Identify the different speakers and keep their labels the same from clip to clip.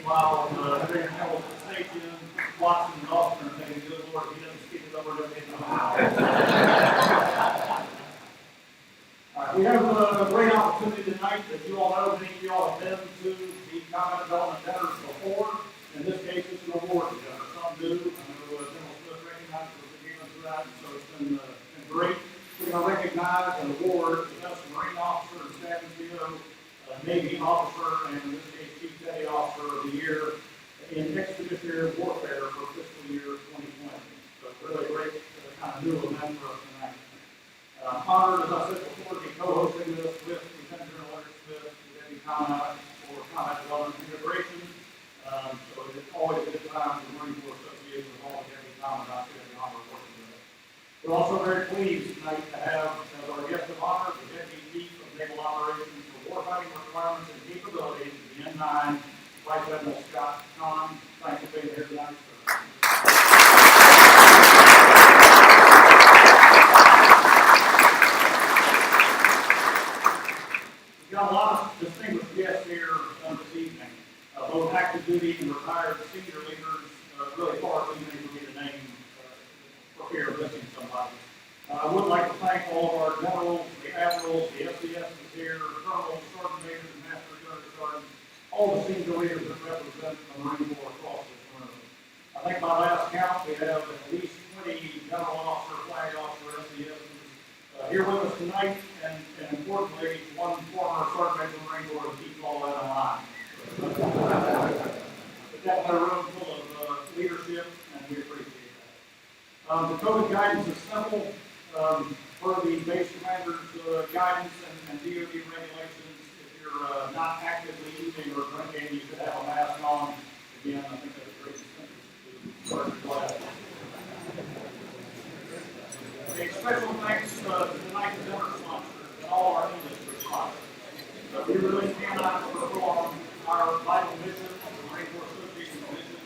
Speaker 1: while they're in the station, watching the officer and thinking, good Lord, if he doesn't skip it over, they'll get him out. All right, we have a great opportunity tonight. As you all know, many of you all have been to the Combat Development Centers before. In this case, it's an award dinner. Some do. I know General Smith recognized us again for that, so it's been great. We're going to recognize and award the best Marine officer and staff NCO, Navy officer, and in this case, Chief Petty Officer of the Year in Expeditionary Warfare for fiscal year 2020. So really great kind of new event for us tonight. Honored, as I said before, to be co-hosting this with Lieutenant General Eric Smith, the Deputy Commandant for Combat Development and Integration. So it's always a good time for the Marine Corps Association with all the Deputy Commandants who have the honor of working with us. We're also very pleased tonight to have as our guest of honor the Deputy Chief of Naval Operations for Warfighting Requirements and Capabilities, the N9, Vice Admiral Scott Conn. Thanks for being here tonight, sir. We've got a lot of distinguished guests here this evening, both active duty and retired senior leaders, really far too many for me to name for fear of missing somebody. I would like to thank all of our generals, the admirals, the FCSs here, colonels, sergeant majors, and master gunner sergeants, all the senior leaders that represent the Marine Corps across this room. I think by last count, we have at least 20 general officer, flag officer, FCSs here with us tonight, and importantly, one former sergeant major of the Marine Corps to keep all that in line. But that's a room full of leadership, and we appreciate that. The COVID guidance is simple. Per the base commander's guidance and DOD regulations, if you're not actively eating or drinking, you should have a mask on. Again, I think that's a great incentive to start your class. A special thanks to tonight's dinner sponsors and all our industry sponsors. We really cannot perform our vital mission of the Marine Corps Association mission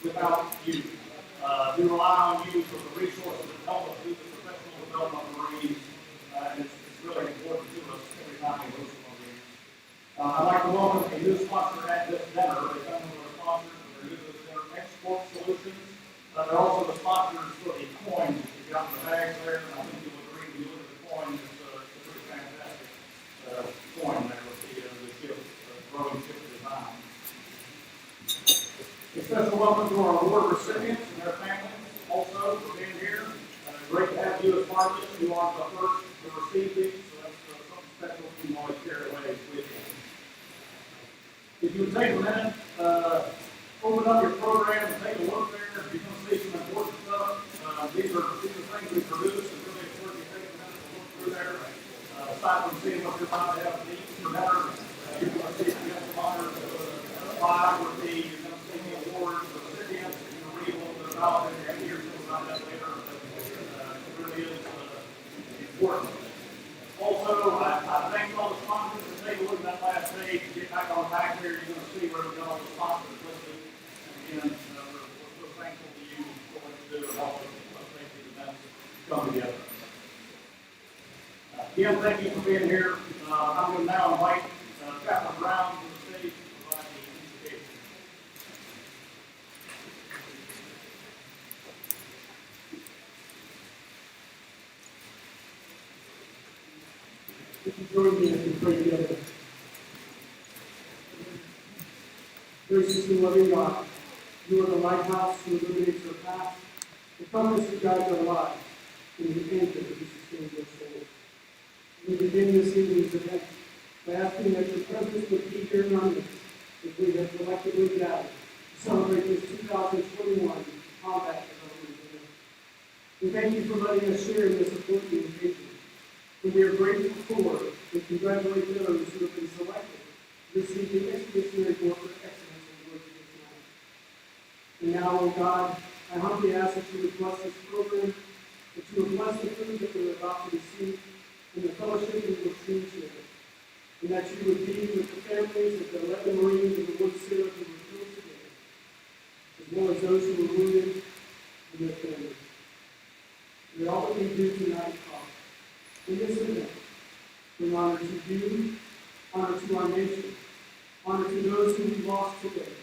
Speaker 1: without you. We rely on you for the resources that help us do the professional development of Marines, and it's really important to us every time we host one of these. I'd like to welcome a new sponsor at this dinner. They come with our sponsors for their use of this dinner, Export Solutions. They're also the sponsors for the coins that you've got in the bags there, and I think you'll agree when you look at the coin, it's a pretty fantastic coin there with the ship, growing ship design. A special welcome to our award recipients and their families also for being here. Great to have you as part of this. You are the first to receive these, so that's something special you can always carry away with you. If you would take a minute, open up your program and take a look there. You're going to see some important stuff. These are things we produce. It's really important you take a minute to look through there. Aside from seeing what you're about to have to eat for dinner, you're going to see the guest of honor biography. You're going to see the awards, the recipients. You're going to read a little bit about it. You're going to hear something about that later. It really is important. Also, I thank all the sponsors. Take a look at that last page. Get back on back there. You're going to see where we've got all the sponsors listed. And again, we're so thankful to you for what you do to help us make these events come together. Again, thank you for being here. I'm going to now invite Captain Brown to the stage to provide the invitation.
Speaker 2: If you join me as we pray together. Gracious and loving God, you are the lighthouse who illuminates our path, the compass that guides our lives, and the anchor that sustains our souls. We begin this evening's event by asking that your presence would be here in our midst as we have collectively gathered to celebrate this 2021 Combat Development Event. We thank you for letting us share in this important occasion. And we are grateful for and congratulate those who have been selected to receive the Expeditionary Warfare Excellence Award tonight. And now, O God, I humbly ask that you would bless this program, that you would bless the food that we're about to receive, and the fellowship we will soon share, and that you would be with the families of the 11 Marines and the wood sailors who were killed today, as well as those who were wounded and their families. May all that we do tonight, Father, in this event, bring honor to you, honor to our nation, honor to those who we lost today,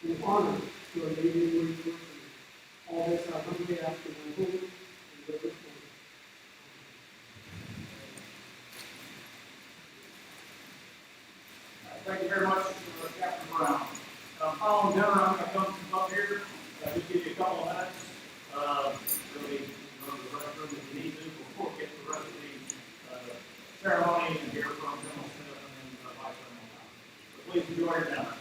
Speaker 2: and honor to our Lady and Lord Virgin. All this I humbly ask in my holy and reverent name.
Speaker 1: Thank you very much, Captain Brown. Following dinner, I'm going to come up here, just give you a couple of minutes. Really go to the restroom if you need to before we get to the rest of the ceremony and hear from General Smith and then Vice Admiral Conn. So please enjoy your dinner.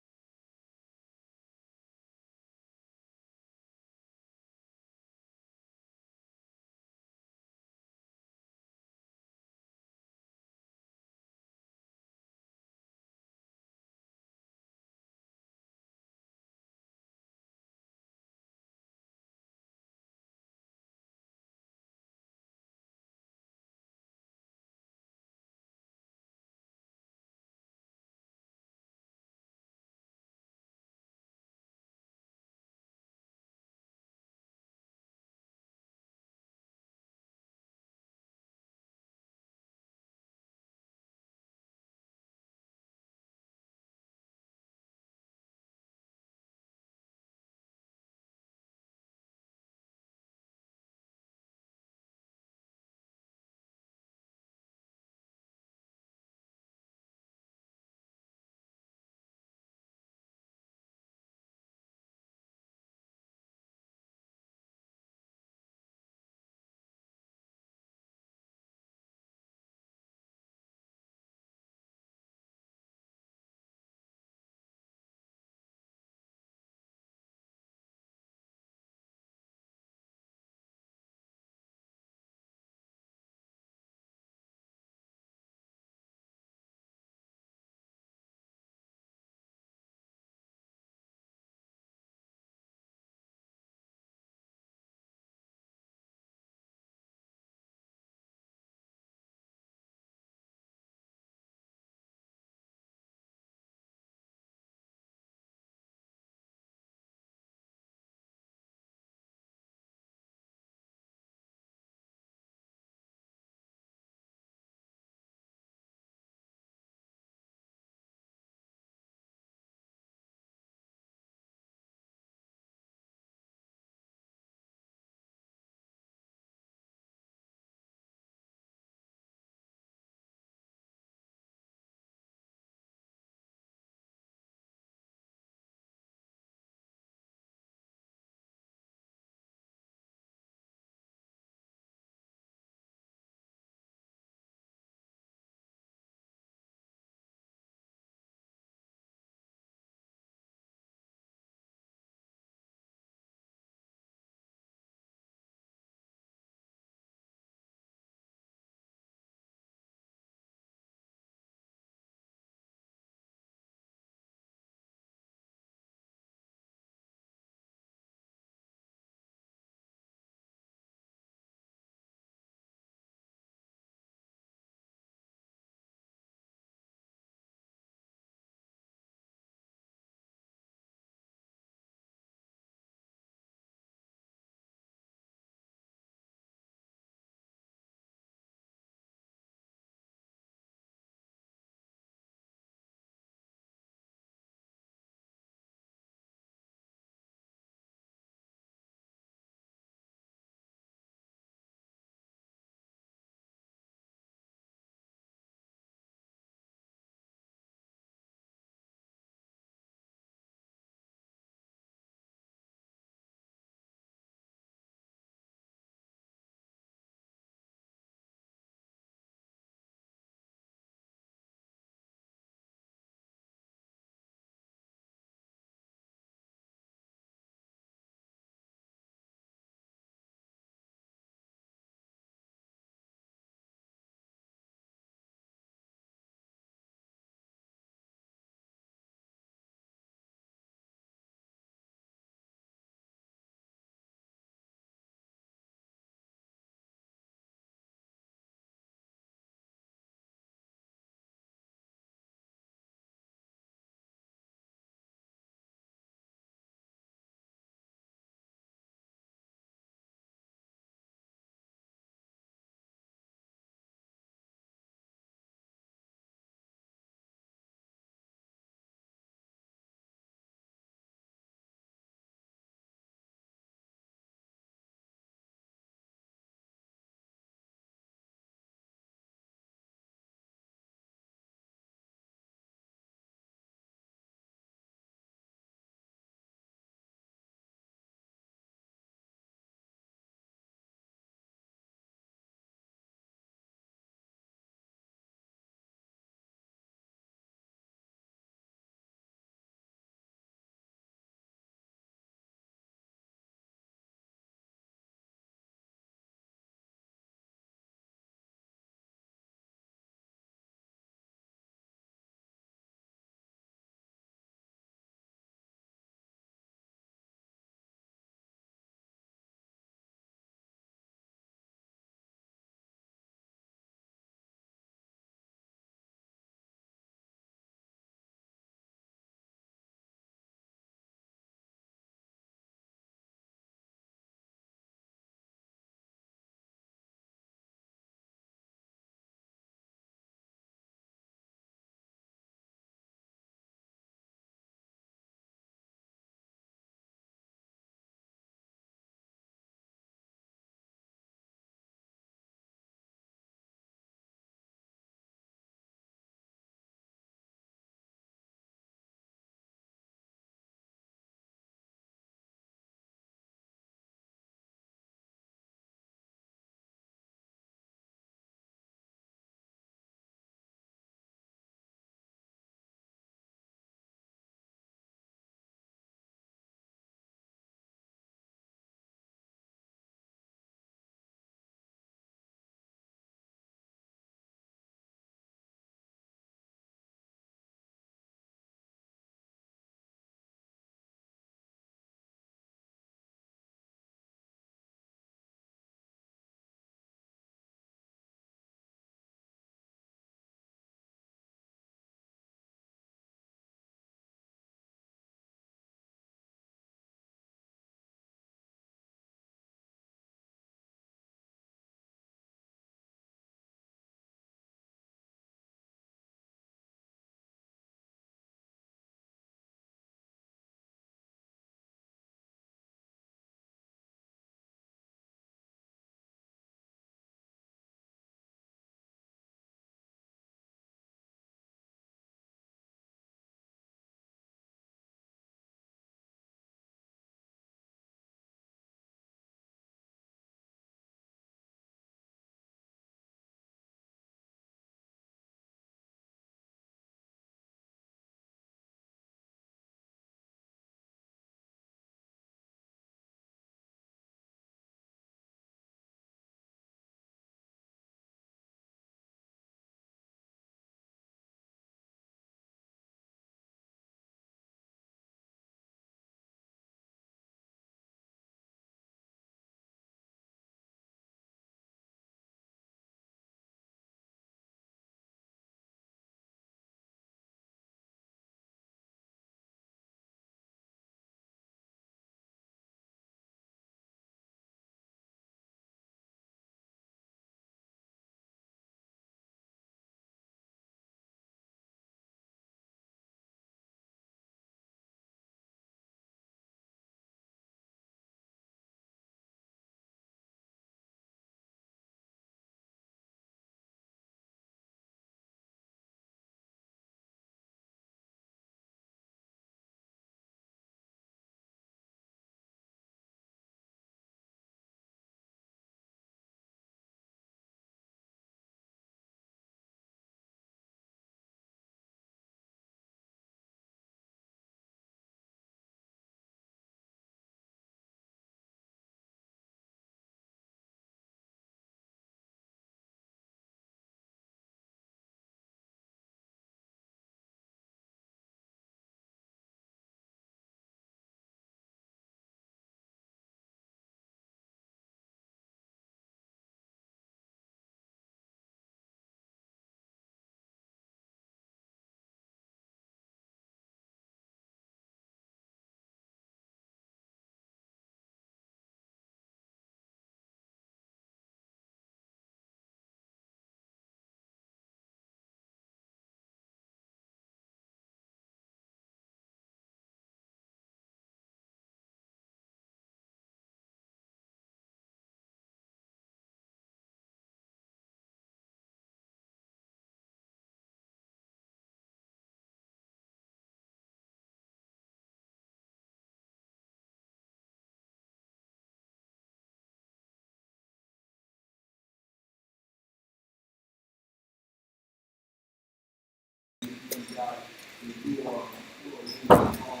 Speaker 1: guys, that you are really on.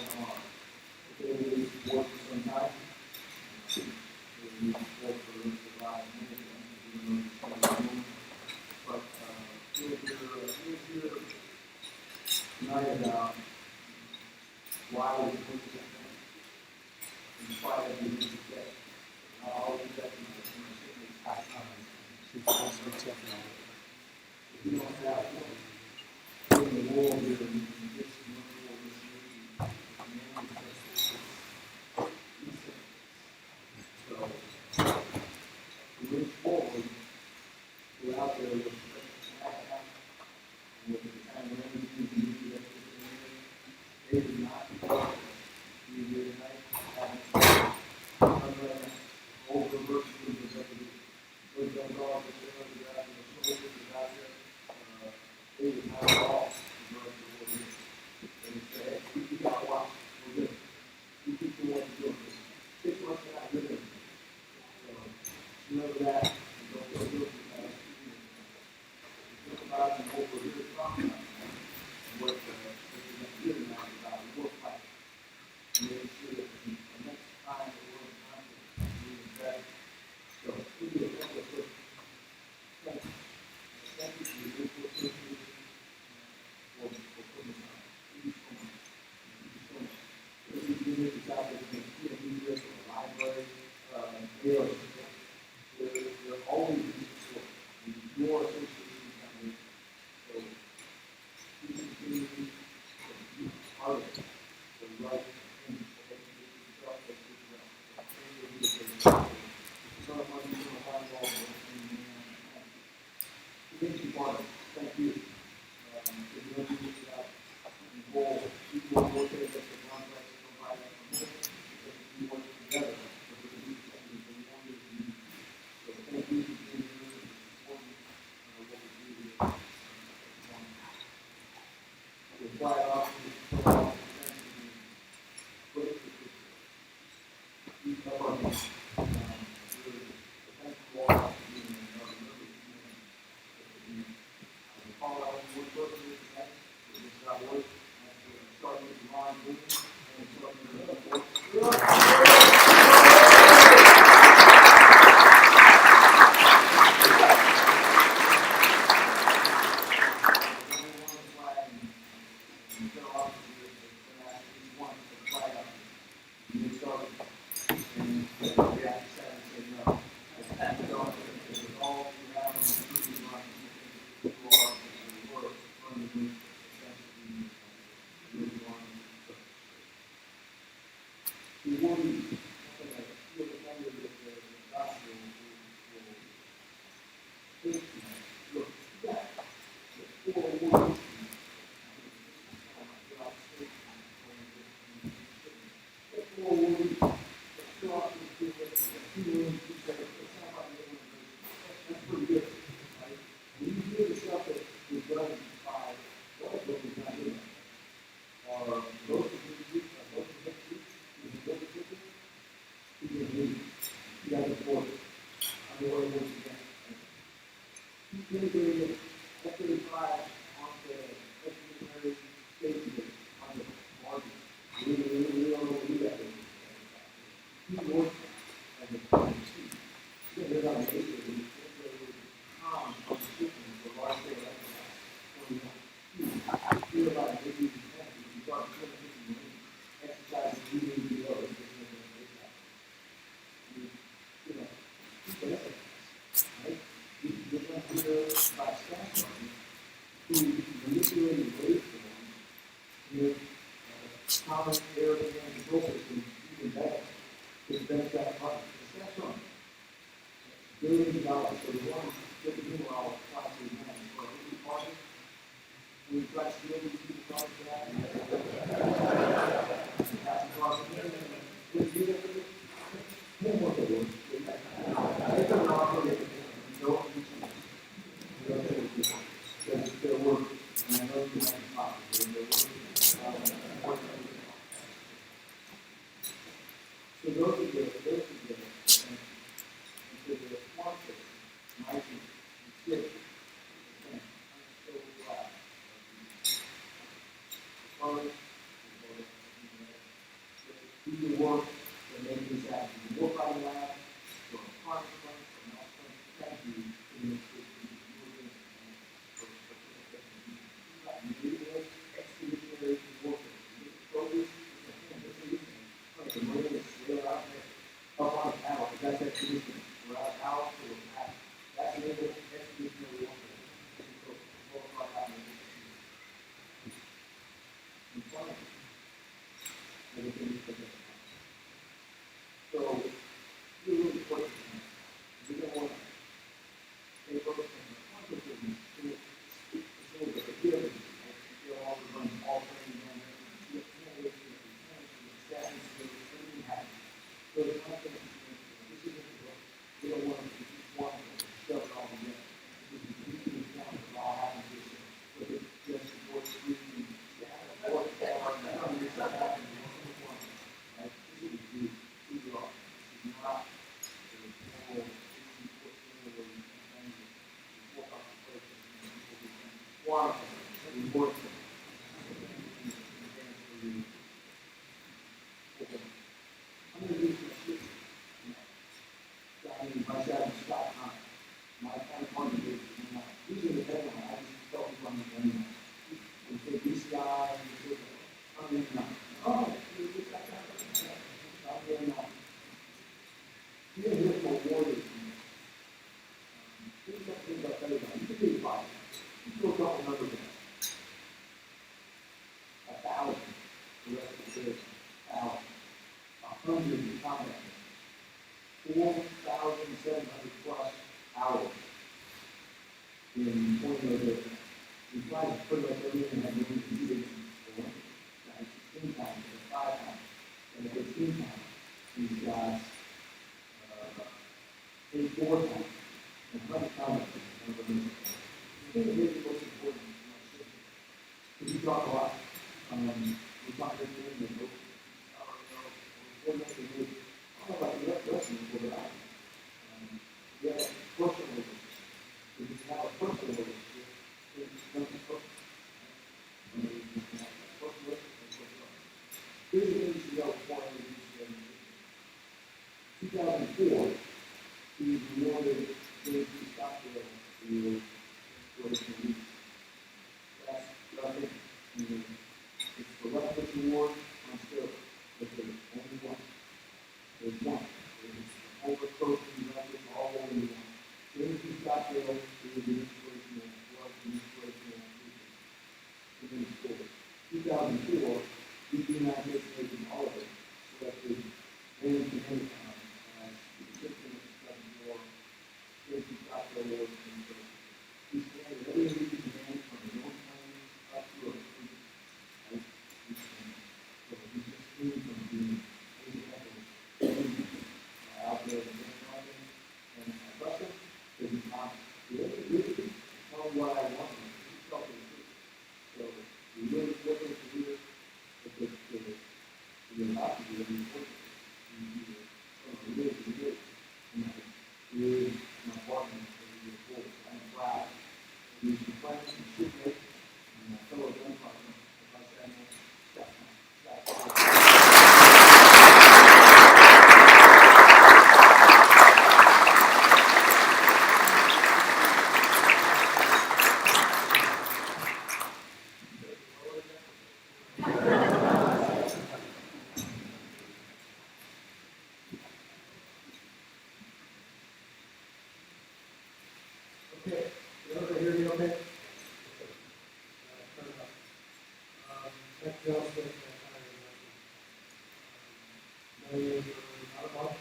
Speaker 1: They will work for some time. They will work for the rest of the life. But we're here tonight about why we put this thing in spite of the music that all the that if you don't have one in the world here in this world, so we move forward, we're out there with the and with the kind of energy and community that they did not be here tonight. Over the verses of the executive, those young dogs that sit under the grass and the soldiers that are out there, they did not at all regard the Lord here. They would say, hey, we got to watch, we're good. We keep doing what we're doing. 6 months from now, you're good. So, remember that, and don't feel guilty about it. Think about it and what we're here to talk about, and what we're going to hear tonight about your fight. And making sure that the next time that we're in conflict, we're even better. So, we do a couple of quick thank you. Thank you for your input, for putting this on. Thank you so much. Thank you so much. Those of you who out there, you know, music or the library, they are, they're always being supported. And your association foundation. So, please continue to be part of it. So, right things for education, self-education, thank you. Integrated F-35 onto Expeditionary safety on the margin. We don't know what to do that. He works as a chief. There's our nation. We integrated Conn on the system for large scale exercise. Feel about maybe you start 250 million exercises you need to go. You know, right? You get here by staff who manipulated waveforms with common air command control systems even better. It's best that part. The staff's on billions of dollars. So the one that the numeral classes man for every party. We try to steal these people's cars back and pass across the name and do that with it. More what they do. They come around with it. Don't their work, and I know you have to talk to their work. So those are the sponsors, Mike and Skip. I'm so glad.
Speaker 3: this out 100 combat missions, 4,700 plus hours in 20 days. We tried to pretty much everything had been computed for 16 times, or 5 times, and 15 times. He's got 84 times, and 100 combat missions. I think it's the most important in our system. Because we talk a lot. We talk this thing that goes, we're going to do, I don't know about the rest of them, but I we have a personal relationship. If you have a personal relationship, it's going to be personal. I mean, you can have a personal relationship. Here's the MCA before I introduce you. 2004, he was awarded James P. Stockdale for Expeditionary Week. That's nothing. It's the Leftovers Award on still, but there's only one. There's one. There's overcoat and records all over the one. James P. Stockdale is the inspirational, was the inspirational leader. 2004, the United States Navy Holiday selected James P. Stockdale as the recipient of the war. James P. Stockdale Award for inspiration. He stands every region man from the North Plains up to a region. Right? So he just came from being out there in the mountain, and I trust him because he's honest. He doesn't really tell me what I want him to do. He's telling me the truth. So we really looking to do this, but the about to do it, he's working. He is. And he is my partner as we go forward. I'm proud. He's the friend and shipmate and my fellow gun partner, Vice Admiral Scott.
Speaker 2: Okay, you everybody hear me okay? Thank you all for that kind of my name is Armand.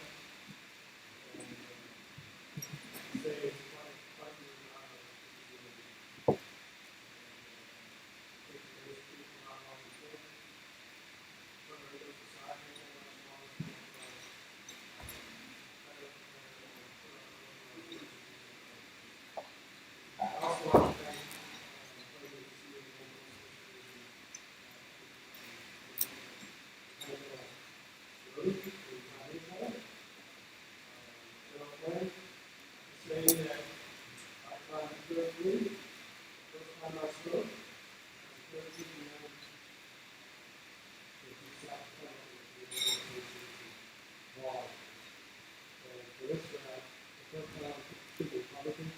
Speaker 2: And say it's quite an honor to be here. Take the risk to come out on the floor. From the radio society, I also want to thank saying that I found it correctly, first time I spoke, as a 13-year-old, if you sat down with the wall. And for this guy, the first time I took the Republican,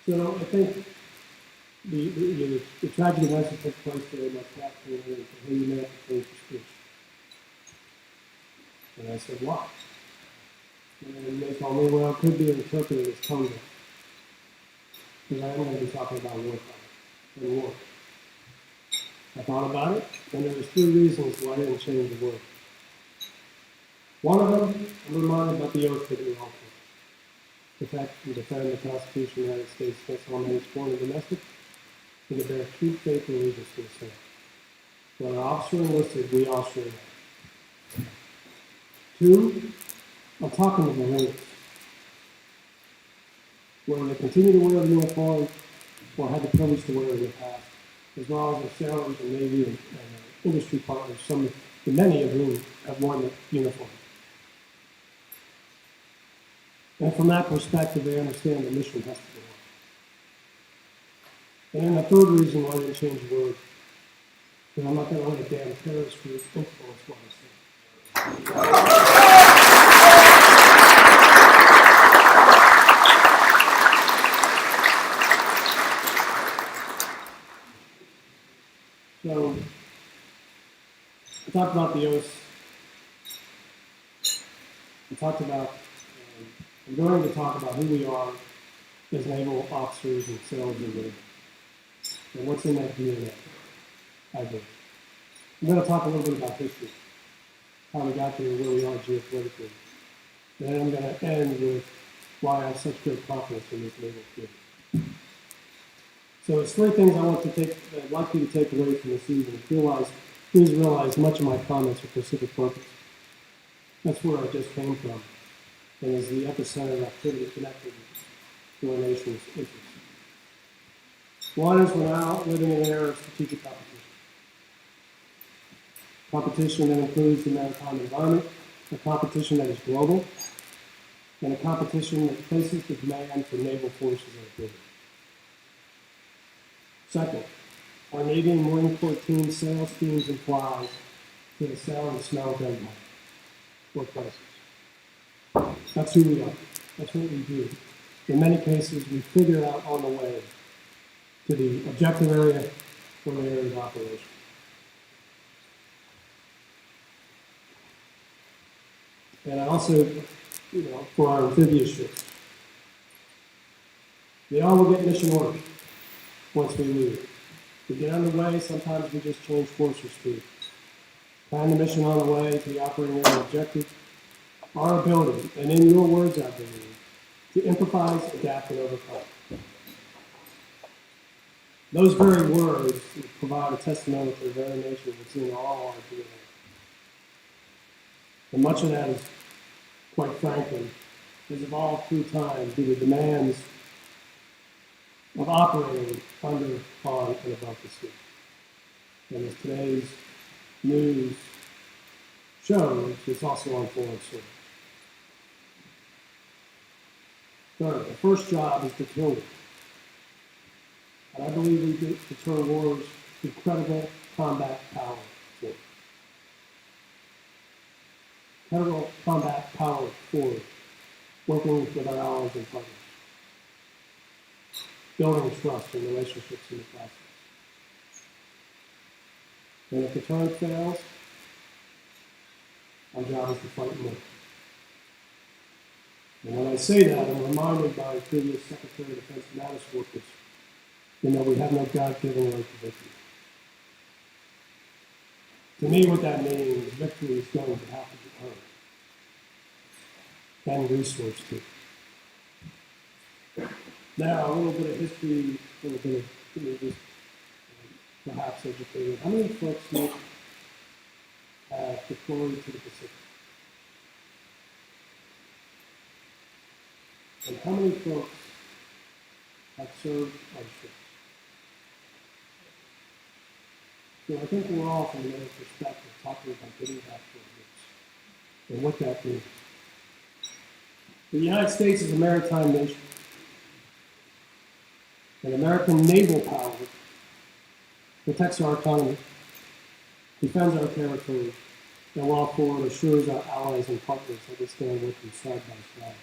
Speaker 2: so I think the tragedy events that took place today must have to for who you met to change the speech. And I said, why? And they told me, well, it could be interpreted as tone deaf. Because I am going to be talking about war and war. I thought about it, and there was 3 reasons why I didn't change the word. One of them, I'm reminded about the oath that we all took. Protect and defend the Constitution of the United States against all enemies, foreign and domestic, and to bear true faith and allegiance to the same. When our officer enlisted, we all share that. 2, I'm talking to the Marines. Whether they continue to wear a uniform or had the privilege to wear it in the past, as well as the sailors and Navy and industry partners, many of whom have worn the uniform. And from that perspective, they understand the mission has to go on. And the 3rd reason why I didn't change the word, because I'm not going to let a damn terrorist group influence what I say. So, I talked about the oaths
Speaker 4: we talked about, I'm going to talk about who we are as naval officers and sailors and Navy, and what's in that DNA, I think. I'm going to talk a little bit about history, how we got here, where we are geopolitically. And then I'm going to end with why I have such great confidence in this naval field. So there's three things I'd like you to take away from this evening. Please realize much of my comments are specific focus. That's where I just came from, and is the epicenter of activity connected to our nation's interests. One is we're now living in an era of strategic competition. Competition that includes the maritime environment, a competition that is global, and a competition that places the demand for naval forces at activity. Second, our Navy and Marine Corps team sales teams and flies to the sound and smell of gunfire or places. That's who we are. That's what we do. In many cases, we figure out on the way to the objective area or the area of operation. And I also, for our amphibious ships, they all will get mission orders once we leave. We get underway, sometimes we just change course or speed. Plan the mission on the way to the operating area objective. Our ability, and in your words, I believe, to improvise, adapt, and overcome. Those very words provide a testimony to the very nature that's in all our DNA. And much of that is, quite frankly, has evolved through time due to demands of operating under, on, and above the sea. And as today's news shows, it's also on foreign soil. Third, the first job is to kill war. And I believe we deter wars with credible combat power force. Credible combat power force, working with our allies and partners. Building trust and relationships in the process. And if deterrence fails, our job is to fight more. And when I say that, I'm reminded by previous Secretary of Defense Matters workers, we have no God-given right to victory. To me, what that means is victory is going to have to be earned. And resourced too. Now, a little bit of history, a little bit of just perhaps educated. How many folks here have deployed to the Pacific? And how many folks have served on ships? So I think we're all, from another perspective, talking about getting back to our roots and what that means. The United States is a maritime nation. And American naval power protects our economy, defends our territory, and while forward assures our allies and partners that we stand with them side by side.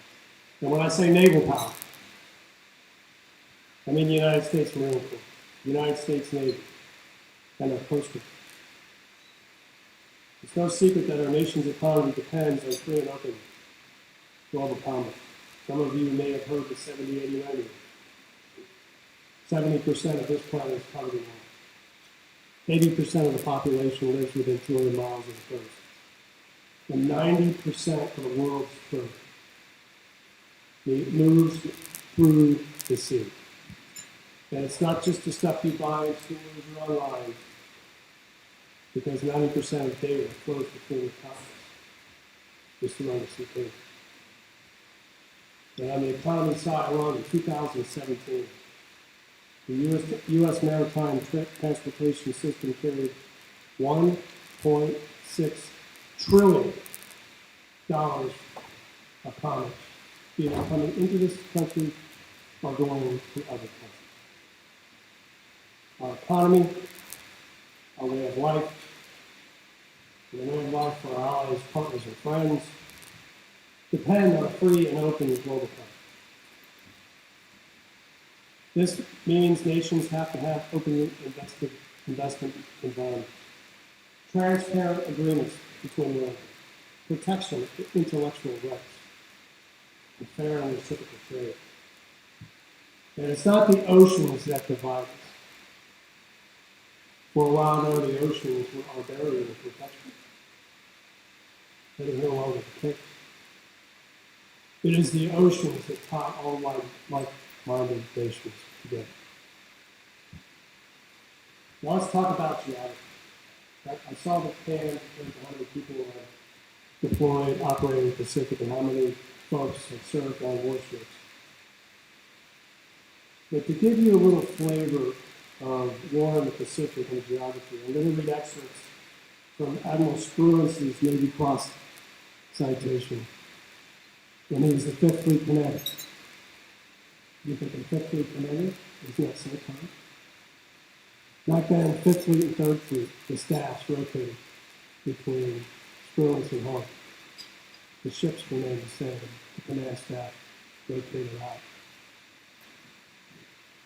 Speaker 4: And when I say naval power, I mean the United States Marine Corps, the United States Navy, and our Coast Guard. It's no secret that our nation's economy depends on free and open global commerce. Some of you may have heard the 70, 80, 90. 70% of this planet is covered in water. 80% of the population lives within 200 miles of the coast. And 90% of the world's trade moves through the sea. And it's not just the stuff you buy in stores or online, because 90% of data flows between the continents, just through undersea cable. And on the economy side alone, in 2017, the U.S. maritime transportation system carried $1.6 trillion of commerce, either coming into this country or going to other countries. Our economy, our way of life, and the way of life for our allies, partners, and friends depend on a free and open global economy. This means nations have to have open investment environments, transparent agreements between them, protection of intellectual rights, and fair and reciprocal trade. And it's not the oceans that divide us. For a while now, the oceans were our barrier of protection. That is no longer the case. It is the oceans that tie all like-minded nations together. Now let's talk about geography. I saw the plan of how many people are deployed, operating in the Pacific, and how many folks have served on warships. But to give you a little flavor of war in the Pacific and geography, I'm going to read excerpts from Admiral Spruance's Navy Cross citation when he was the Fifth Fleet commander. You think the Fifth Fleet commander is not so common? Back then, Fifth Fleet and Third Fleet, the staffs rotated between Spruance and Hull. The ships remained the same. The command staff rotated out.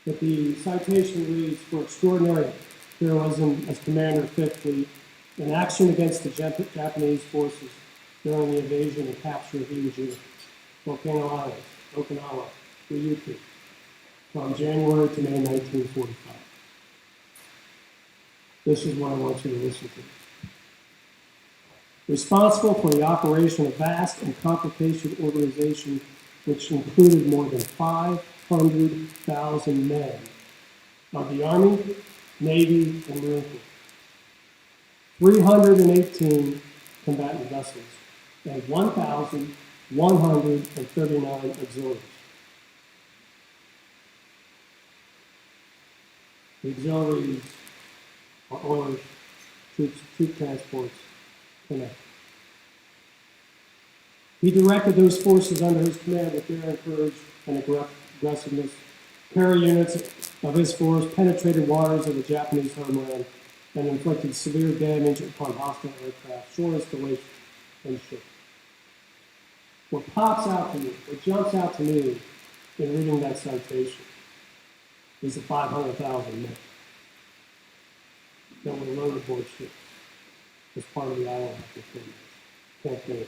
Speaker 4: But the citation reads, for extraordinary heroism as commander of Fifth Fleet, in action against the Japanese forces during the invasion and capture of Iwo Jima, Volcano Islands, Okinawa, Ryukyu, from January to May 1945. This is what I want you to listen to. Responsible for the operation of a vast and complicated organization which included more than 500,000 men of the Army, Navy, and Marine Corps, 318 combatant vessels, and 1,139 auxiliaries. The auxiliaries are oilers, troops, troop transports, connect. He directed those forces under his command with their courage and aggressiveness. Carrier units of his force penetrated waters of the Japanese homeland and inflicted severe damage upon hostile aircraft, shore installations, and ships. What pops out to me, what jumps out to me in reading that citation is the 500,000 men that were loaded aboard ships as part of the island campaign.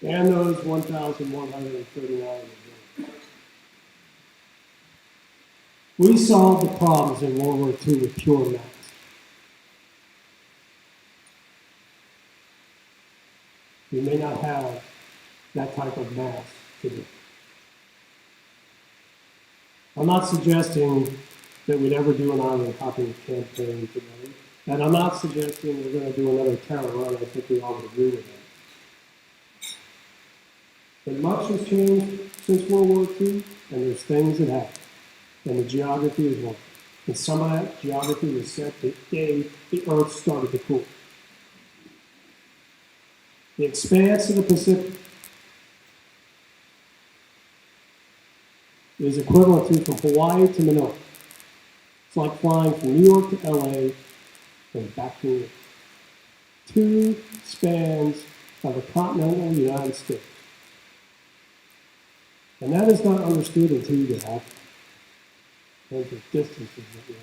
Speaker 4: And those 1,139 we solved the problems in World War II with pure math. We may not have that type of math today. I'm not suggesting that we'd ever do an island hopping campaign today, and I'm not suggesting we're going to do another terror run. I think we all would agree with that. But much has changed since World War II, and there's things that happen. And the geography is one. And some of that geography was set the day the Earth started to cool. The expanse of the Pacific is equivalent to from Hawaii to Manila. It's like flying from New York to LA and back to New York. 2 spans of the continental United States. And that is not understood until you get out there. Those are distances that we have.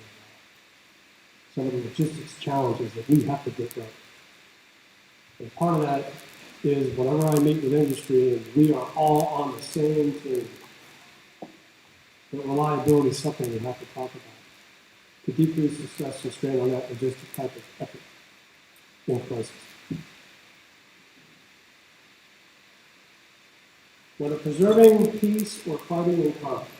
Speaker 4: Some of the logistics challenges that we have to get right. And part of that is whenever I meet with industry, and we are all on the same team. But reliability is something we have to talk about to decrease the stress and strain on that logistic type of effort in crisis. Whether preserving peace or fighting in conflict,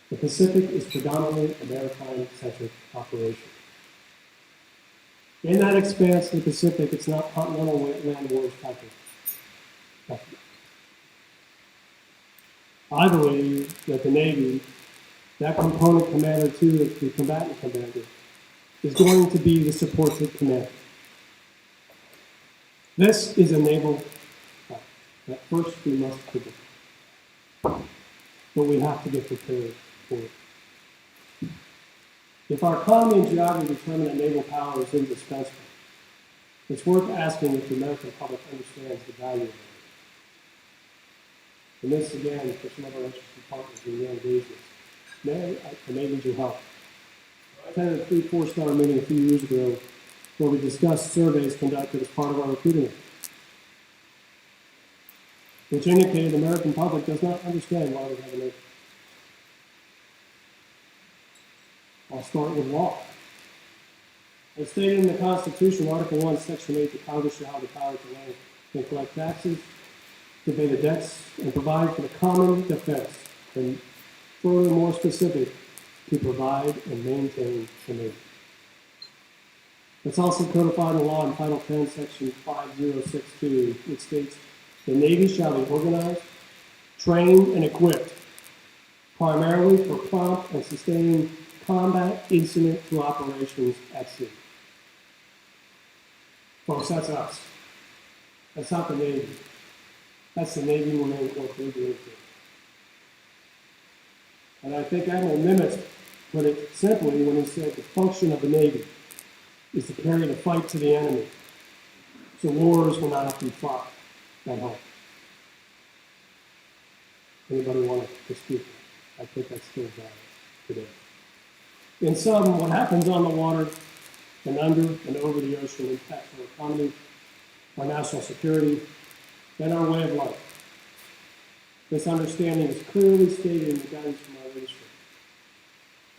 Speaker 4: the Pacific is predominantly a maritime-centric operation. In that expanse of the Pacific, it's not continental land wars type of effort. I believe that the Navy, that component commander to the combatant commander, is going to be the supportive commander. This is a naval fight that first we must predict. But we have to get prepared for it. If our economy and geography determine that naval power is indispensable, it's worth asking if the American public understands the value of it. And this, again, for some of our interested partners in the engagements, I may need your help. I attended a 3-4-star meeting a few years ago where we discussed surveys conducted as part of our recruiting effort, which indicated the American public does not understand why we have a Navy. I'll start with law. As stated in the Constitution, Article 1, Section 8, the Congress shall have the power to levy and collect taxes, to pay the debts, and provide for the common defense, and further more specific, to provide and maintain the Navy. It's also codified in law in Title 10, Section 5062, which states, the Navy shall be organized, trained, and equipped primarily for prompt and sustained combat incident to operations at sea. Folks, that's us. That's not the Navy. That's the Navy when they what they're doing. And I think Admiral Nimitz put it simply when he said the function of the Navy is to carry the fight to the enemy, so wars will not have to be fought at home. Anybody want to dispute that? I think that's still valid today. In sum, what happens on the water and under and over the ocean impacts our economy, our national security, and our way of life. This understanding is clearly stated in the guidance from our leadership.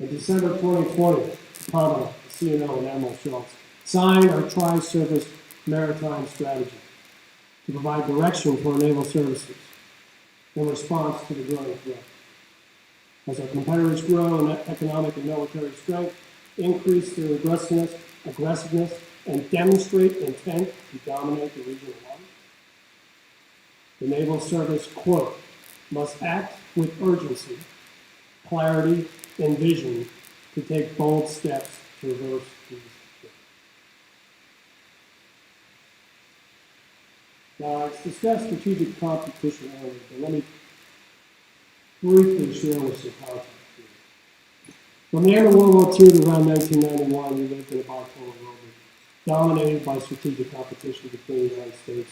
Speaker 4: In December 2020, Conn, the CNO, and Admiral Schultz signed our Tri-Service Maritime Strategy to provide direction for our naval services in response to the growing threat. As our competitors grow in economic and military strength, increase their aggressiveness, and demonstrate intent to dominate the regional waters, the naval service, quote, must act with urgency, clarity, and vision to take bold steps to reverse these threats. Now, I discussed strategic competition earlier, but let me briefly share with some context here. From the end of World War II to around 1991, we lived in a bipolar world dominated by strategic competition between the United States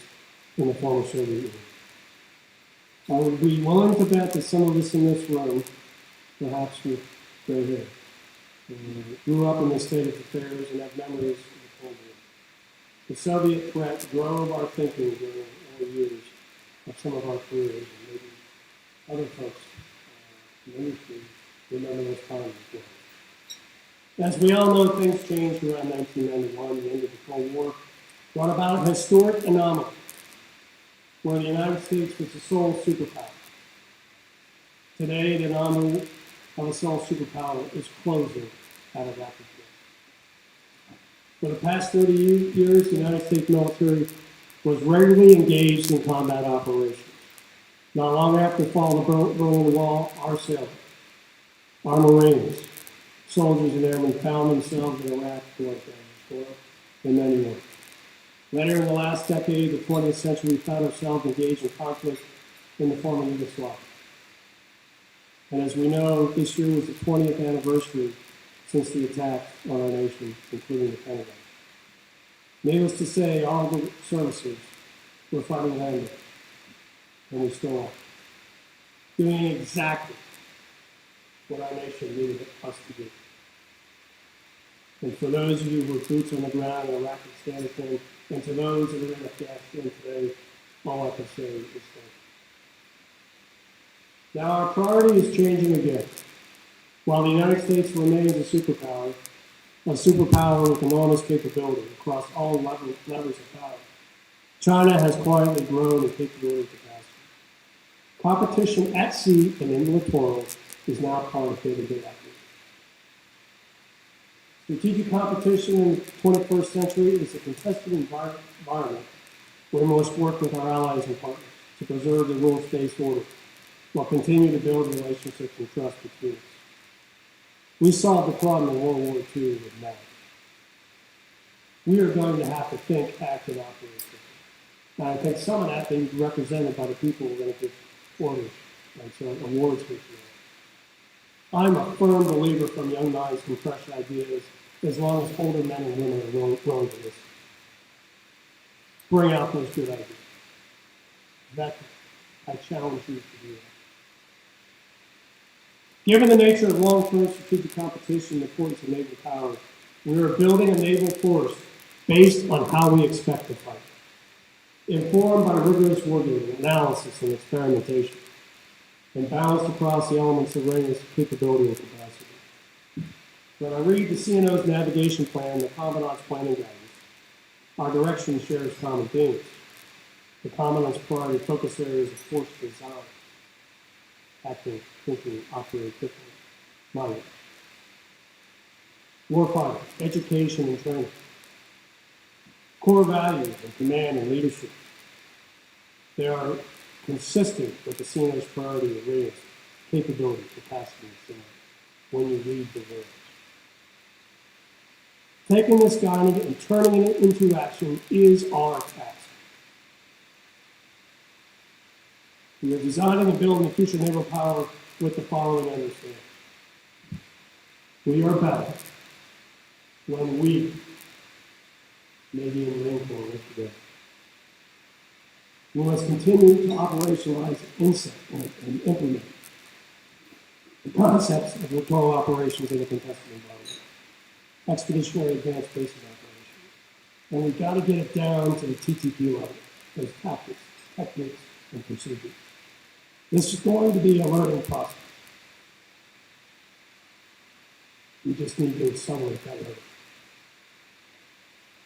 Speaker 4: and the former Soviet Union. I would be willing to bet that some of us in this room, perhaps with gray hair, grew up in this state of affairs and have memories of the Cold War. The Soviet threat drove our thinking during the early years of some of our careers, and maybe other folks in the industry remember those times as well. As we all know, things changed around 1991, the end of the Cold War, brought about a historic anomaly where the United States was the sole superpower. Today, the anomaly of a sole superpower is closing at a rapid pace. For the past 30 years, the United States military was regularly engaged in combat operations. Not long after the fall of the Berlin Wall, our sailors, our Marines, soldiers and airmen found themselves in Iraq, Afghanistan, and many more. Later in the last decade, the 20th century, we found ourselves engaged in conflict in the former Yugoslavia. And as we know, this year was the 20th anniversary since the attack on our nation, including the Pentagon. Needless to say, all the services were fighting landed, and we still are, doing exactly what our nation needed us to do. And for those of you who are boots on the ground in Iraq and Afghanistan, and to those that are in Afghanistan today, all I can say is thank you. Now our priority is changing again. While the United States remains a superpower with enormous capability across all levers of power, China has quietly grown in capability and capacity. Competition at sea and in the littoral is now part of day-to-day activity. Strategic competition in the 21st century is a contested environment where we must work with our allies and partners to preserve the rules-based order while continuing to build relationships and trust between us. We solved the problem in World War II with math. We are going to have to think, act, and operate differently. And I think some of that may be represented by the people we're going to give orders and so awards for. I'm a firm believer from young minds can fresh ideas as long as older men and women are willing to listen. Bring out those good ideas. I challenge you to do that. Given the nature of long-term strategic competition and the importance of naval power, we are building a naval force based on how we expect to fight, informed by rigorous working, analysis, and experimentation, and balanced across the elements of readiness, capability, and capacity. When I read the CNO's navigation plan, the Commandant's planning guidance, our direction shares common themes. The Commandant's priority focus areas of force design, acting, thinking, operate differently, minded. Warfighting, education and training. Core values of command and leadership. They are consistent with the CNO's priority of readiness, capability, capacity, and strength when you read the words. Taking this guiding and turning it into action is our task. We are designing and building the future naval power with the following understanding. We are better when we, Navy and Marine Corps, work together. We must continue to operationalize and implement the concepts of littoral operations in a contested environment. Expeditionary advanced bases operations. And we've got to get it down to the TTP level, those tactics, techniques, and procedures. This is going to be a learning process. We just need to accelerate that learning.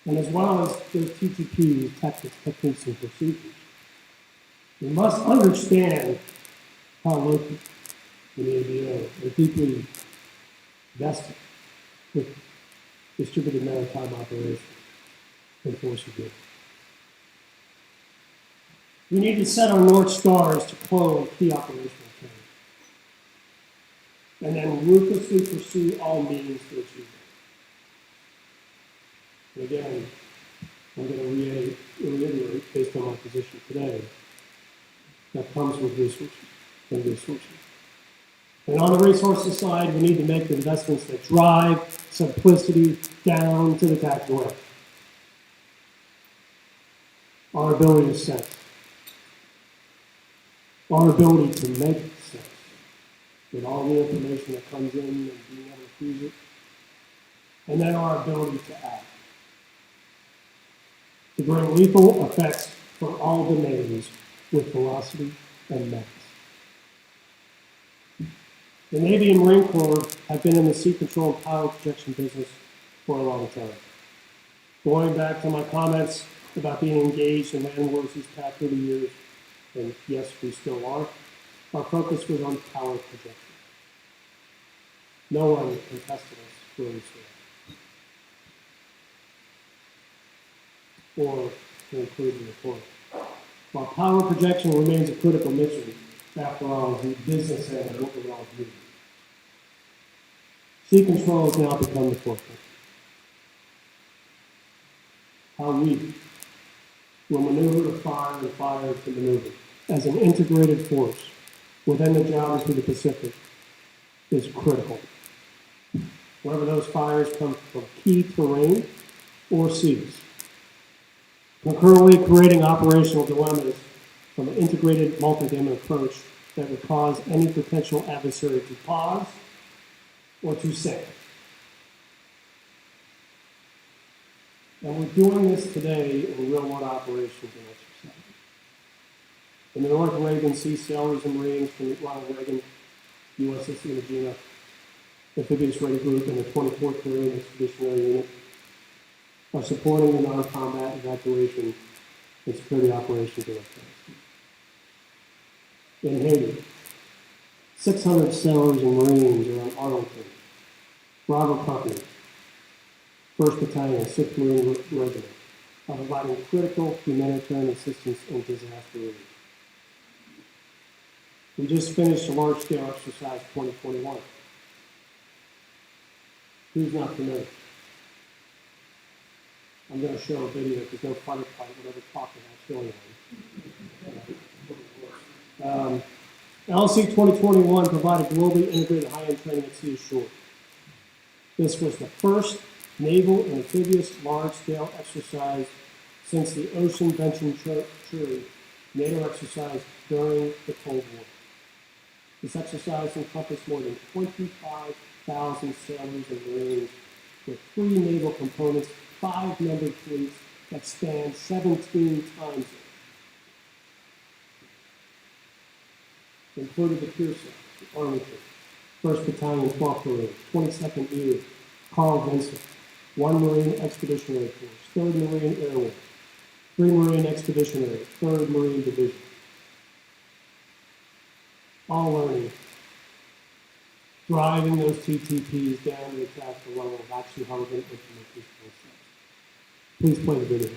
Speaker 4: And as well as those TTPs, tactics, techniques, and procedures, we must understand how local the ABO are deeply vested with distributed maritime operations and force of good. We need to set our North Stars to close key operational training, and then ruthlessly pursue all means to achieve it. And again, I'm going to reiterate, based on my position today, that comes with resources and resources. And on the resources side, we need to make the investments that drive simplicity down to the tactical level. Our ability to sense. Our ability to make sense with all the information that comes in and being able to use it. And then our ability to act. To bring lethal effects for all domains with velocity and mass. The Navy and Marine Corps have been in the sea control and power projection business for a long time. Going back to my comments about being engaged in land wars these past 30 years, and yes, we still are, our focus was on power projection. No one contested us where we stood. Or to include the report. While power projection remains a critical mission, after all, the business end of what we're all doing. Sea control has now become the forefront. How we will maneuver to fire and fire to maneuver as an integrated force within the geography of the Pacific is critical. Whether those fires come from key terrain or seas. Concurrently creating operational dilemmas from an integrated multi-domain approach that would cause any potential adversary to pause or to sink. And we're doing this today in real-world operations and exercises. In the North Reagan Sea Sailors and Marines from Ronald Reagan, USS Imagina, Amphibious Ready Group, and the 24th Marine Expeditionary Unit are supporting the non-combat evacuation and security operations in Afghanistan. In Haiti, 600 sailors and Marines are on Arlington, Bravo Company, 1st Battalion, 6th Marine Regiment, are providing critical humanitarian assistance in disaster relief. We just finished a large-scale exercise 2021. Who's not familiar? I'm going to show a video because no fighter pilot would ever talk about showing one. LC 2021 provided globally integrated high-end training at sea ashore. This was the first naval and amphibious large-scale exercise since the Ocean Venturi NATO exercise during the Cold War. This exercise encompassed more than 25,000 sailors and Marines with 3 naval components, 5 membered fleets that span 17 time zones. Included the Pearson, the Arlington, 1st Battalion, 12th Marine, 22nd Unit, Carl Vinson, 1 Marine Expeditionary Force, 3rd Marine Airwing, 3 Marine Expeditionary, 3rd Marine Division. All learning, driving those TTPs down to the tactical level of actually how we're going to implement these concepts. Please play the video.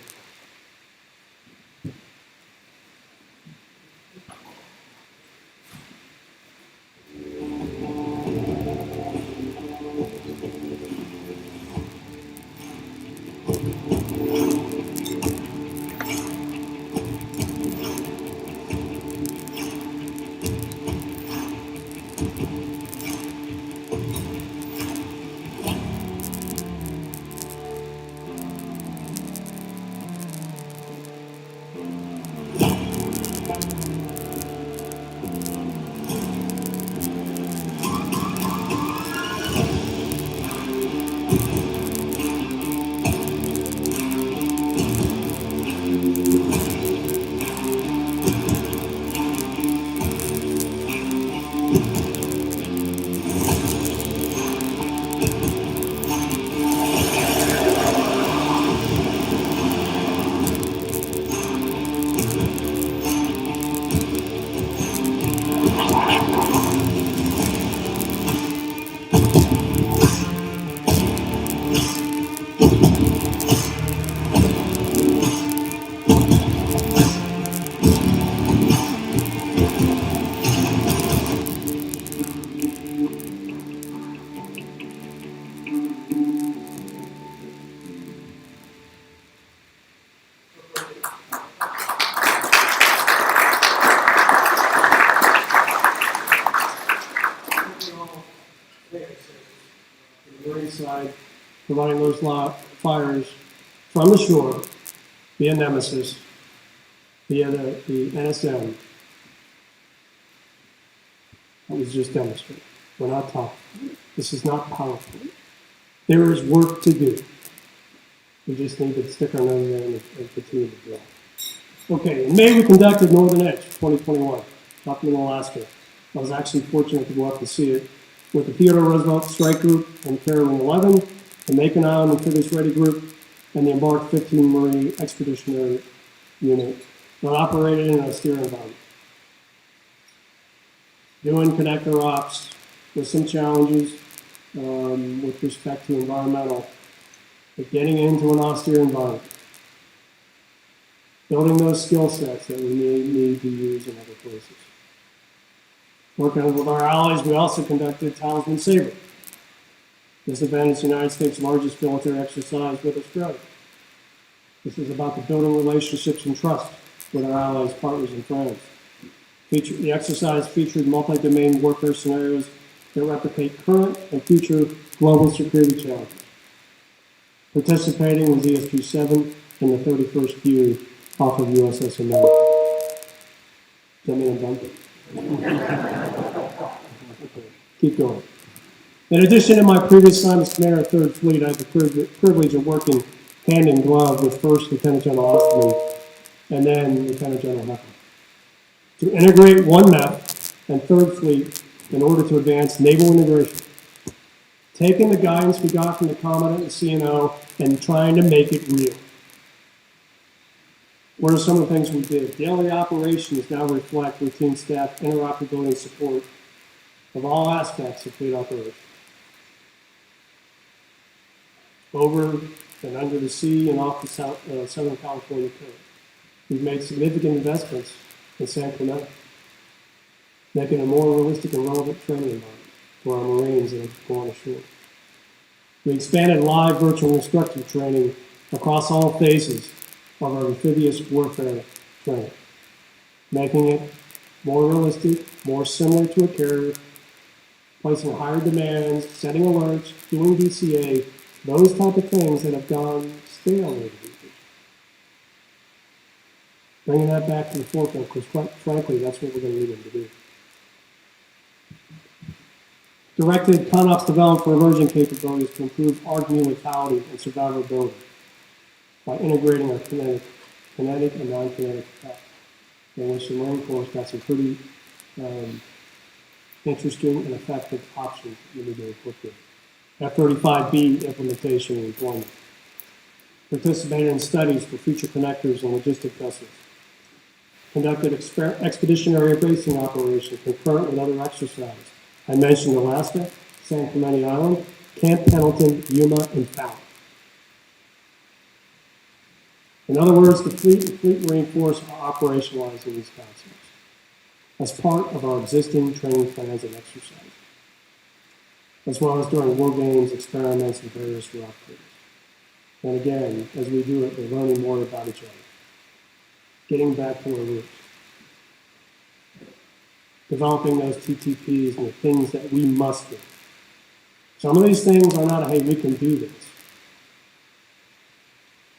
Speaker 4: The Marine side, providing those fires from the shore via Nemesis, via the NSM. That was just demonstrated. We're not talking. This is not PowerPoint. There is work to do. We just need to stick our nose in and continue to drill. Okay, in May we conducted Northern Edge 2021, up in Alaska. I was actually fortunate to go up and see it with the Theodore Roosevelt Strike Group and Carolyn 11, the Macon Island Amphibious Ready Group, and the Embarked 15 Marine Expeditionary Unit that operated in an austere environment. Doing connector ops with some challenges with respect to environmental, but getting into an austere environment. Building those skill sets that we need to use in other places. Working with our allies, we also conducted Talisman Sabre. This event is the United States' largest military exercise with Australia. This is about the building relationships and trust with our allies, partners, and friends. The exercise featured multi-domain warfare scenarios that replicate current and future global security challenges. Participating was ESG-7 and the 31st view off of USS America. Does that mean I'm done? Keep going. In addition to my previous time as commander of 3rd Fleet, I had the privilege of working hand in glove with 1st Lieutenant General Osterman and then Lieutenant General Heckler to integrate 1MEF and 3rd Fleet in order to advance naval integration. Taking the guidance we got from the Commandant and CNO and trying to make it real. What are some of the things we did? Daily operations now reflect routine staff interoperability and support of all aspects of fleet operations. Over and under the sea and off the Southern California coast. We've made significant investments in San Clemente, making a more realistic and relevant training environment for our Marines that have gone ashore. We expanded live virtual instructor training across all phases of our amphibious warfare training, making it more realistic, more similar to a carrier, placing higher demands, setting alerts, doing DCA, those type of things that have gone stale over the years. Bringing that back to the forefront, because quite frankly, that's what we're going to need them to do. Directed CONOPS developed for emerging capabilities to improve ARG-me lethality and survivability by integrating our kinetic and non-kinetic attack. In which the Marine Corps got some pretty interesting and effective options that we need to equip with. F-35B implementation and deployment. Participated in studies for future connectors and logistic vessels. Conducted expeditionary racing operations concurrent with other exercises. I mentioned Alaska, San Clemente Island, Camp Pendleton, Yuma, and Fallon. In other words, the fleet and Fleet Marine Force are operationalizing these concepts as part of our existing training plans and exercises, as well as during war games, experiments, and various route crews. And again, as we do it, we're learning more about each other, getting back to our roots, developing those TTPs and the things that we must do. Some of these things are not, hey, we can do this.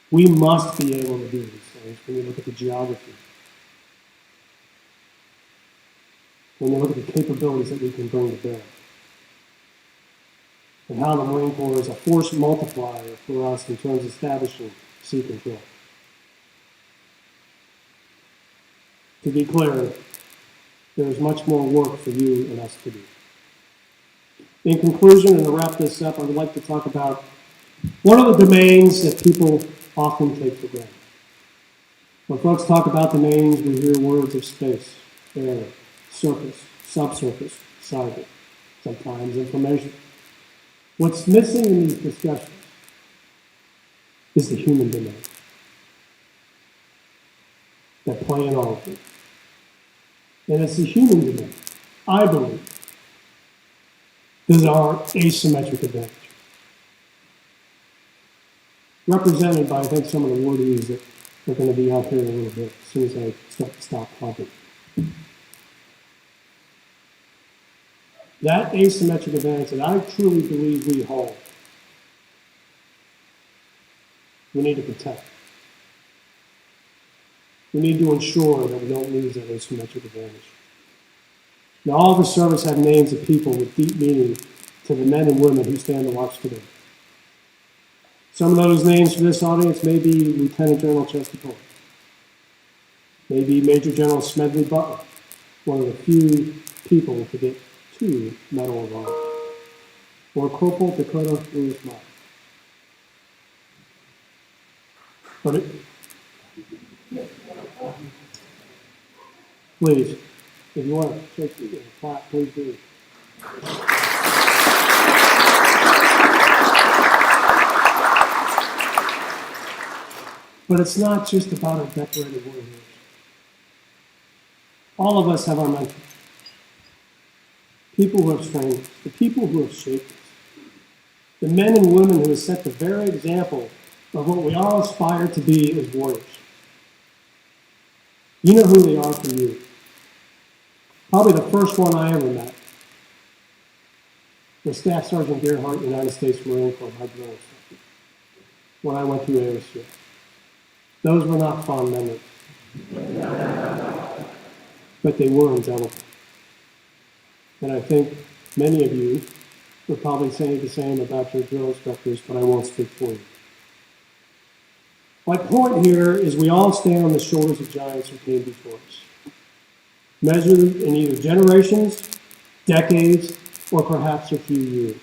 Speaker 4: We must be able to do these things when you look at the geography. When you look at the capabilities that we can bring to bear. And how the Marine Corps is a force multiplier for us in terms of establishing sea control. To be clear, there is much more work for you and us to do. In conclusion, and to wrap this up, I would like to talk about one of the domains that people often take for granted. When folks talk about domains, we hear words of space, air, surface, subsurface, cyber, sometimes information. What's missing in these discussions is the human domain that play in all of them. And it's the human domain, I believe, that is our asymmetric advantage. Represented by, I think, some of the wordies that are going to be out here in a little bit as soon as I stop talking. That asymmetric advantage that I truly believe we hold, we need to protect. We need to ensure that we don't lose that asymmetric advantage. Now, all of the service have names of people with deep meaning to the men and women who stand to watch today. Some of those names for this audience may be Lieutenant General Chester Cole, maybe Major General Smedley Butler, one of the few people to get 2 Medal of Honor, or Corporal Dakota Lewis Meyer. But please, if you want to take the clap, please do. But it's not just about our decorated warriors. All of us have our mentors. People who have trained us, the people who have shaped us, the men and women who have set the very example of what we all aspire to be as warriors. You know who they are for you. Probably the first one I ever met was Staff Sergeant Gerhardt, United States Marine Corps, my drill instructor, when I went through AOC. Those were not fond memories. But they were indelible. And I think many of you would probably say the same about your drill instructors, but I won't speak for you. My point here is we all stand on the shoulders of giants who came before us, measured in either generations, decades, or perhaps a few years.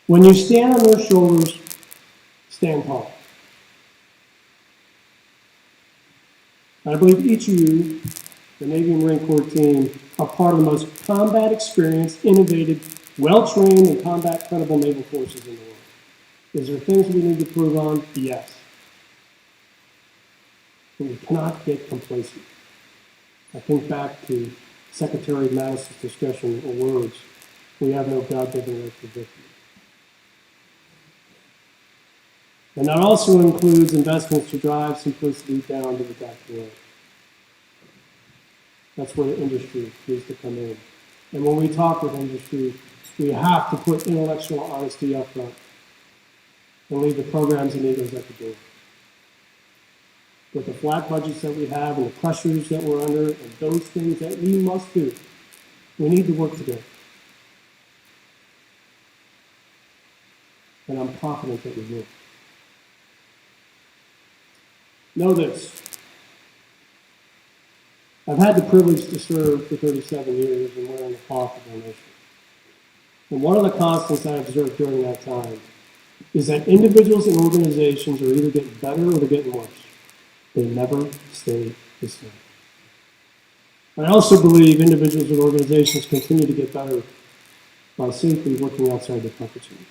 Speaker 4: When you stand on their shoulders, stand tall. I believe each of you, the Navy and Marine Corps team, are part of the most combat experienced, innovative, well-trained, and combat credible naval forces in the world. Is there things we need to prove on? Yes. But we cannot get complacent. I think back to Secretary Mattis's discussion of words, we have no God-given right to victory. And that also includes investments to drive simplicity down to the back row. That's where the industry needs to come in. And when we talk with industry, we have to put intellectual honesty up front and leave the programs and egos at the door. With the flat budgets that we have and the pressures that we're under and those things that we must do, we need to work together. and I'm confident that we will. Know this. I've had the privilege to serve for 37 years and wearing the cloth of our nation. And one of the constants I observed during that time is that individuals and organizations are either getting better or they're getting worse. They never stay the same. I also believe individuals and organizations continue to get better by safely working outside their comfort zone.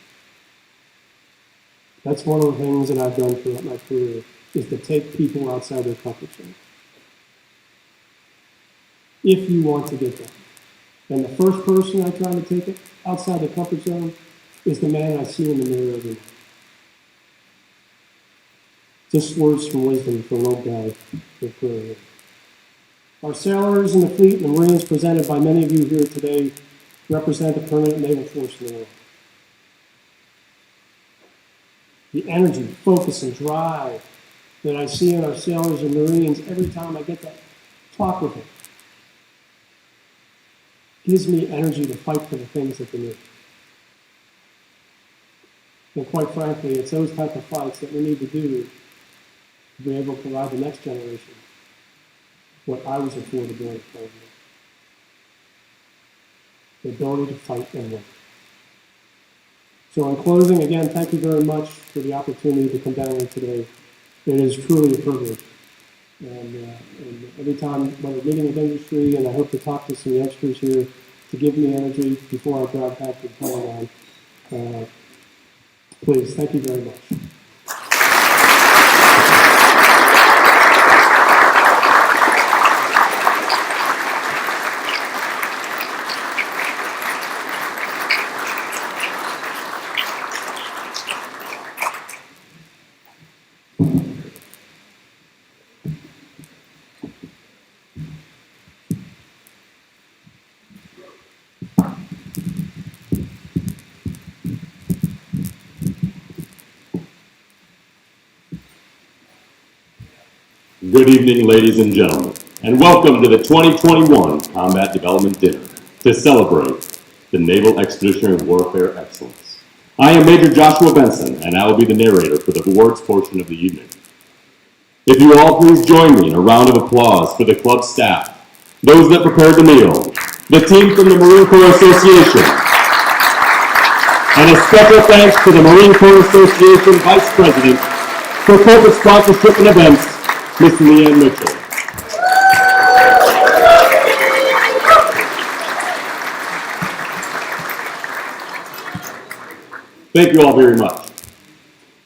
Speaker 4: That's one of the things that I've done throughout my career, is to take people outside their comfort zone. If you want to get there. And the first person I try to take it outside the comfort zone is the man I see in the mirror every day. Just words from wisdom for an old guy with career. Our sailors in the fleet and the Marines presented by many of you here today represent the permanent naval force in the world. The energy, focus, and drive that I see in our sailors and Marines every time I get to talk with them gives me energy to fight for the things that they need. And quite frankly, it's those type of fights that we need to do to be able to provide the next generation what I was afforded during the Cold War. The ability to fight and win. So in closing, again, thank you very much for the opportunity to come down here today. It is truly a privilege. And every time when I'm meeting with industry, and I hope to talk to some youngsters here to give me energy before I drive back to the Pentagon. Please, thank you very much.
Speaker 5: Good evening, ladies and gentlemen, and welcome to the 2021 Combat Development Dinner to celebrate the Naval Expeditionary Warfare Excellence. I am Major Joshua Benson, and I will be the narrator for the awards portion of the evening. If you all please join me in a round of applause for the club staff, those that prepared the meal, the team from the Marine Corps Association, and a special thanks to the Marine Corps Association Vice President for corporate sponsorship and events, Ms. Leanne Mitchell. Thank you all very much.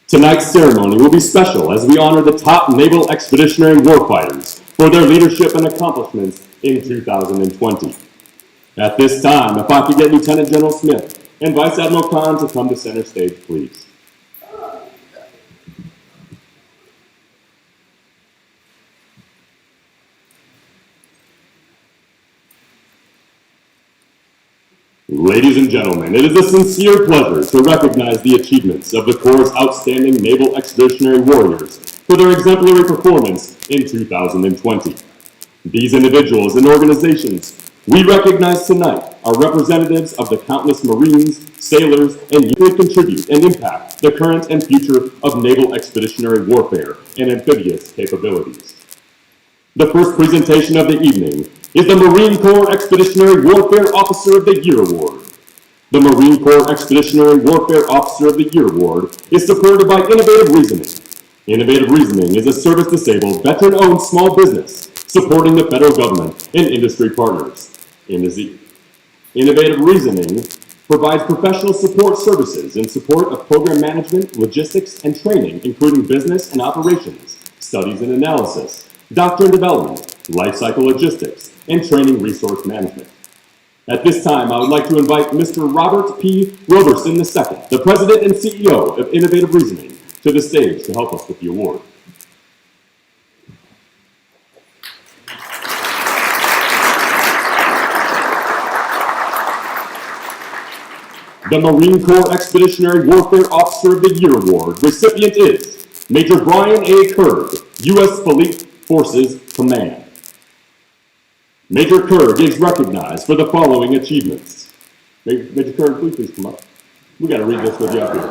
Speaker 5: Tonight's ceremony will be special as we honor the top Naval Expeditionary Warfighters for their leadership and accomplishments in 2020. At this time, if I could get Lieutenant General Smith and Vice Admiral Conn to come to center stage, please. Ladies and gentlemen, it is a sincere pleasure to recognize the achievements of the Corps' outstanding Naval Expeditionary Warriors for their exemplary performance in 2020. These individuals and organizations we recognize tonight are representatives of the countless Marines, sailors, and youth who contribute and impact the current and future of Naval Expeditionary Warfare and amphibious capabilities. The first presentation of the evening is the Marine Corps Expeditionary Warfare Officer of the Year Award. The Marine Corps Expeditionary Warfare Officer of the Year Award is supported by Innovative Reasoning. Innovative Reasoning is a service-disabled, veteran-owned small business supporting the federal government and industry partners. Innovative Reasoning provides professional support services in support of program management, logistics, and training, including business and operations, studies and analysis, doctrine development, life cycle logistics, and training resource management. At this time, I would like to invite Mr. Robert P. Roberson II, the President and CEO of Innovative Reasoning, to the stage to help us with the award. The Marine Corps Expeditionary Warfare Officer of the Year Award recipient is Major Brian A. Kerg, U.S. Fleet Forces Command. Major Kerg is recognized for the following achievements. Major Kerg, please come up. We got to read this with you up here.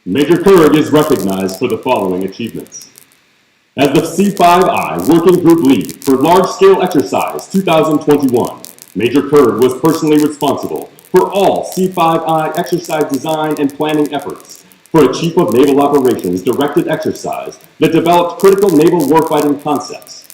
Speaker 5: Major Kurg is recognized for the following achievements. As the C5I Working Group Lead for Large-Scale Exercise 2021, Major Kurg was personally responsible for all C5I exercise design and planning efforts for a Chief of Naval Operations directed exercise that developed critical naval warfighting concepts.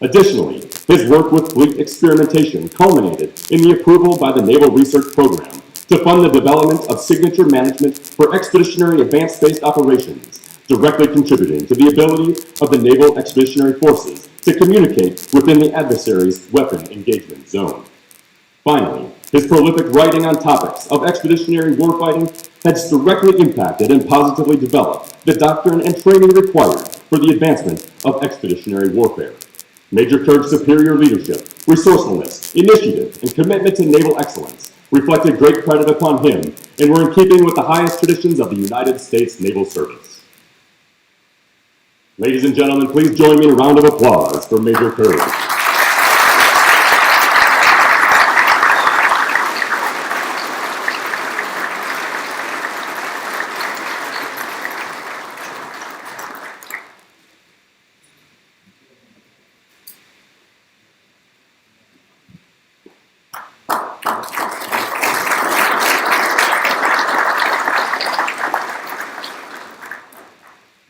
Speaker 5: Additionally, his work with fleet experimentation culminated in the approval by the Naval Research Program to fund the development of signature management for expeditionary advanced-based operations, directly contributing to the ability of the Naval Expeditionary Forces to communicate within the adversary's weapon engagement zone. Finally, his prolific writing on topics of expeditionary warfighting has directly impacted and positively developed the doctrine and training required for the advancement of expeditionary warfare. Major Kurg's superior leadership, resourcefulness, initiative, and commitment to naval excellence reflected great credit upon him and were in keeping with the highest traditions of the United States Naval Service. Ladies and gentlemen, please join me in a round of applause for Major Kurg.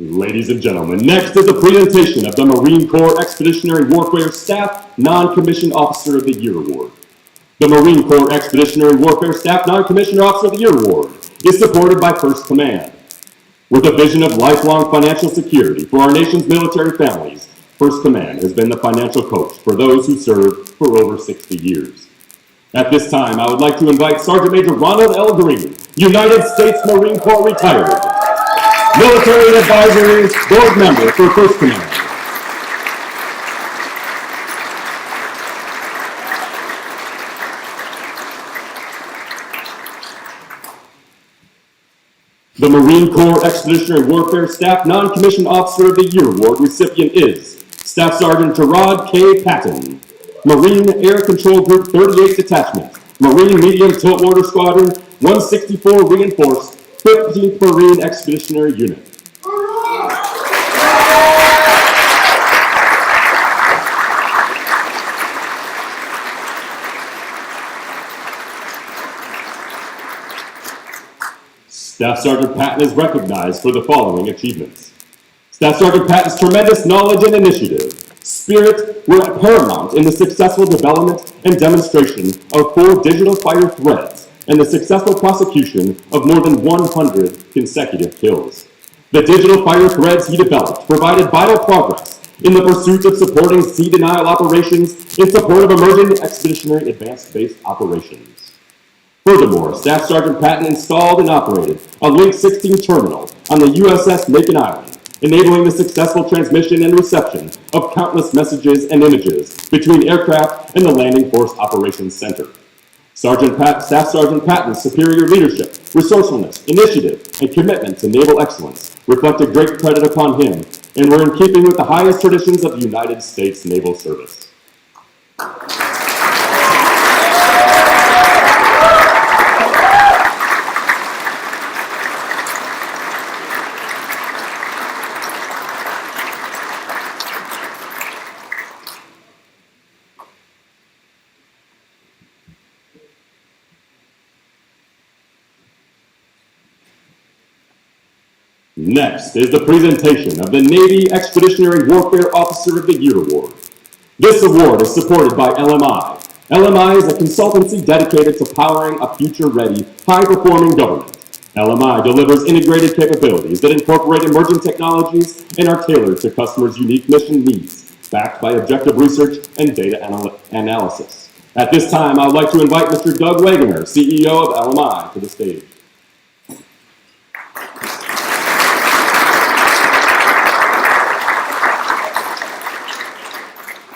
Speaker 5: Ladies and gentlemen, next is a presentation of the Marine Corps Expeditionary Warfare Staff Non-Commissioned Officer of the Year Award. The Marine Corps Expeditionary Warfare Staff Non-Commissioned Officer of the Year Award is supported by First Command. With a vision of lifelong financial security for our nation's military families, First Command has been the financial coach for those who served for over 60 years. At this time, I would like to invite Sergeant Major Ronald L. Green, United States Marine Corps retired, Military Advisory Board Member for First Command. The Marine Corps Expeditionary Warfare Staff Non-Commissioned Officer of the Year Award recipient is Staff Sergeant Gerard K. Patton, Marine Air Control Group 38 Detachment, Marine Medium Tiltwater Squadron, 164 Reinforced, 15th Marine Expeditionary Unit. Staff Sergeant Patton is recognized for the following achievements. Staff Sergeant Patton's tremendous knowledge and initiative, spirit were paramount in the successful development and demonstration of 4 digital fighter threads and the successful prosecution of more than 100 consecutive kills. The digital fighter threads he developed provided vital progress in the pursuit of supporting sea denial operations in support of emerging expeditionary advanced-based operations. Furthermore, Staff Sergeant Patton installed and operated a Link 16 terminal on the USS Macon Island, enabling the successful transmission and reception of countless messages and images between aircraft and the Landing Force Operations Center. Staff Sergeant Patton's superior leadership, resourcefulness, initiative, and commitment to naval excellence reflected great credit upon him and were in keeping with the highest traditions of the United States Naval Service. Next is the presentation of the Navy Expeditionary Warfare Officer of the Year Award. This award is supported by LMI. LMI is a consultancy dedicated to powering a future-ready, high-performing government. LMI delivers integrated capabilities that incorporate emerging technologies and are tailored to customers' unique mission needs, backed by objective research and data analysis. At this time, I would like to invite Mr. Doug Wagoner, CEO of LMI, to the stage.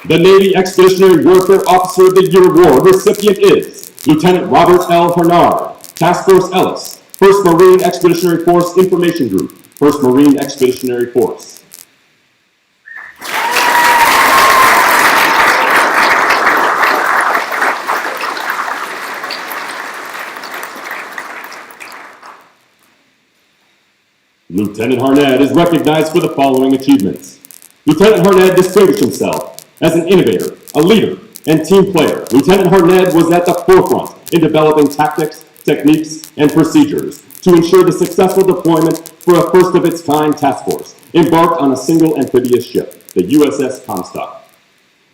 Speaker 5: The Navy Expeditionary Warfare Officer of the Year Award recipient is Lieutenant Robert L. Hernard, Task Force Ellis, 1st Marine Expeditionary Force Information Group, 1st Marine Expeditionary Force. Lieutenant Harned is recognized for the following achievements. Lieutenant Harned distinguished himself as an innovator, a leader, and team player. Lieutenant Harned was at the forefront in developing tactics, techniques, and procedures to ensure the successful deployment for a first-of-its-kind task force embarked on a single amphibious ship, the USS Comstock.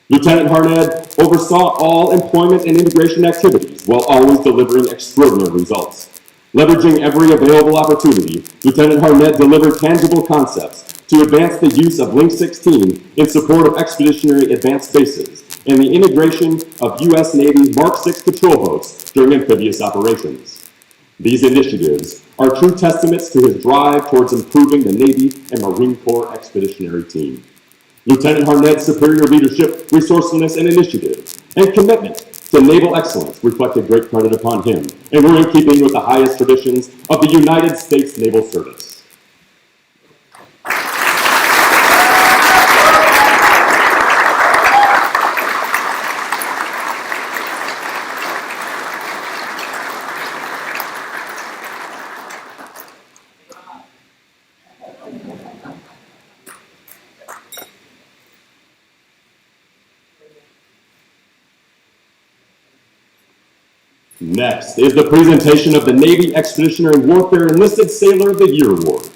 Speaker 5: Lieutenant Harned oversaw all employment and integration activities while always delivering extraordinary results. Leveraging every available opportunity, Lieutenant Harned delivered tangible concepts to advance the use of Link 16 in support of expeditionary advanced bases and the integration of U.S. Navy Mark 6 patrol boats during amphibious operations. These initiatives are true testaments to his drive towards improving the Navy and Marine Corps expeditionary team. Lieutenant Harned's superior leadership, resourcefulness, and initiative, and commitment to naval excellence reflected great credit upon him, and were in keeping with the highest traditions of the United States Naval Service. Next is the presentation of the Navy Expeditionary Warfare Enlisted Sailor of the Year Award.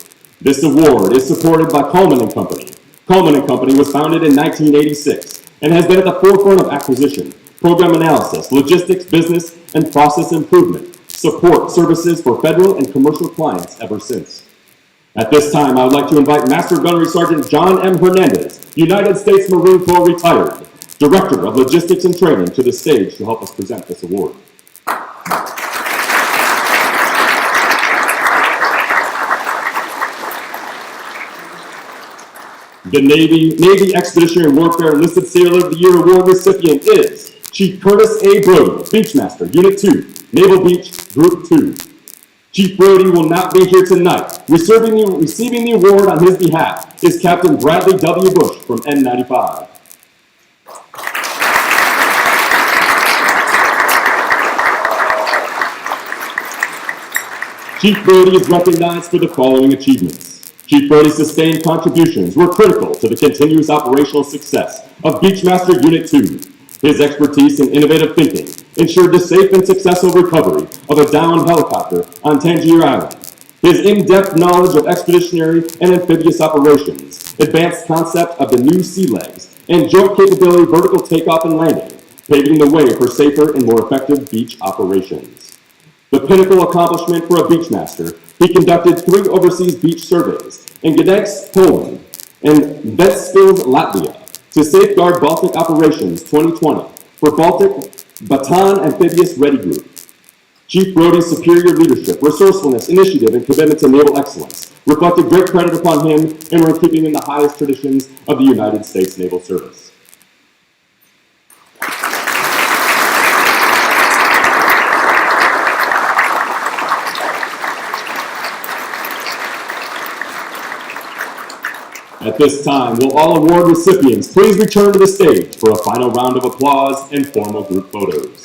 Speaker 5: This award is supported by Conn & Company. Conn & Company was founded in 1986 and has been at the forefront of acquisition, program analysis, logistics, business, and process improvement, support services for federal and commercial clients ever since. At this time, I would like to invite Master Gunnery Sergeant John M. Hernandez, United States Marine Corps retired, Director of Logistics and Training, to the stage to help us present this award. The Navy Expeditionary Warfare Enlisted Sailor of the Year Award recipient is Chief Curtis A. Brody, Beachmaster, Unit 2, Naval Beach, Group 2. Chief Brody will not be here tonight. Receiving the award on his behalf is Captain Bradley W. Bush from N95. Chief Brody is recognized for the following achievements. Chief Brody's sustained contributions were critical to the continuous operational success of Beachmaster Unit 2. His expertise and innovative thinking ensured the safe and successful recovery of a downed helicopter on Tangier Island. His in-depth knowledge of expeditionary and amphibious operations, advanced concept of the new sea legs, and joint capability vertical takeoff and landing, paving the way for safer and more effective beach operations. The pinnacle accomplishment for a Beachmaster, he conducted 3 overseas beach surveys in Gdańsk, Poland, and Ventspils, Latvia, to safeguard Baltic Operations 2020 for Baltic Baton Amphibious Ready Group. Chief Brody's superior leadership, resourcefulness, initiative, and commitment to naval excellence reflected great credit upon him and were in keeping in the highest traditions of the United States Naval Service. At this time, will all award recipients please return to the stage for a final round of applause and formal group photos.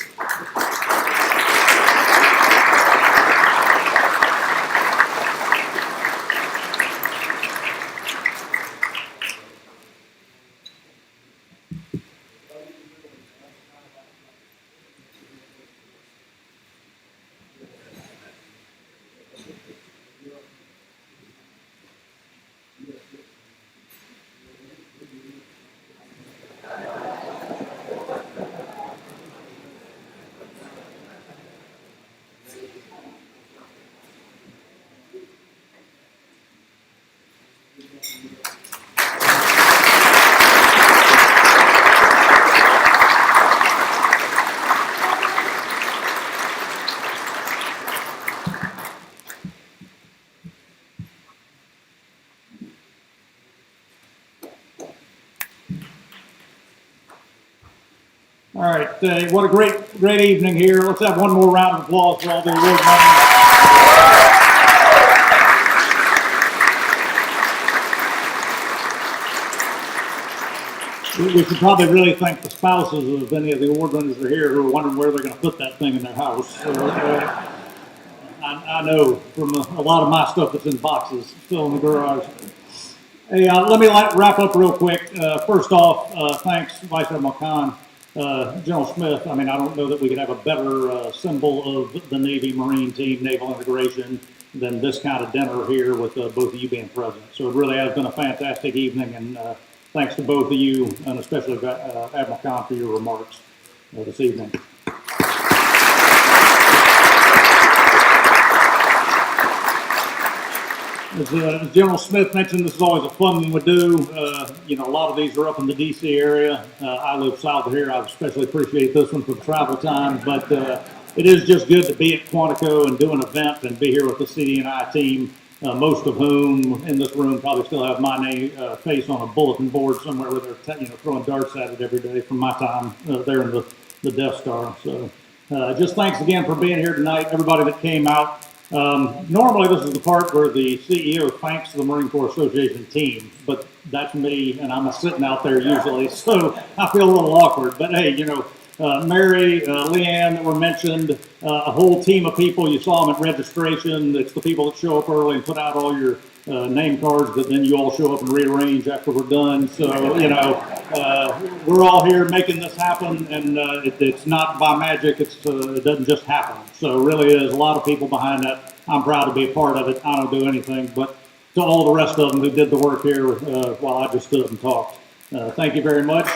Speaker 1: All right, what a great evening here. Let's have one more round of applause for all the award winners. We should probably really thank the spouses of any of the award winners that are here who are wondering where they're going to put that thing in their house. I know from a lot of my stuff that's in boxes still in the garage. Hey, let me wrap up real quick. First off, thanks, Vice Admiral Conn, General Smith. I mean, I don't know that we could have a better symbol of the Navy Marine team, naval integration, than this kind of dinner here with both of you being present. So it really has been a fantastic evening, and thanks to both of you, and especially Admiral Conn for your remarks this evening. As General Smith mentioned, this is always a fun one we do. A lot of these are up in the DC area. I live south of here. I especially appreciate this one for the travel time, but it is just good to be at Quantico and do an event and be here with the CD&I team, most of whom in this room probably still have my name, face on a bulletin board somewhere where they're throwing darts at it every day from my time there in the Death Star. So just thanks again for being here tonight, everybody that came out. Normally this is the part where the CEO thanks the Marine Corps Association team, but that's me and I'm sitting out there usually, so I feel a little awkward. But hey, Mary, Leanne that were mentioned, a whole team of people, you saw them at registration. It's the people that show up early and put out all your name cards that then you all show up and rearrange after we're done. So, we're all here making this happen, and it's not by magic. It doesn't just happen. So really is a lot of people behind that. I'm proud to be a part of it. I don't do anything, but to all the rest of them who did the work here while I just stood and talked. Thank you very much.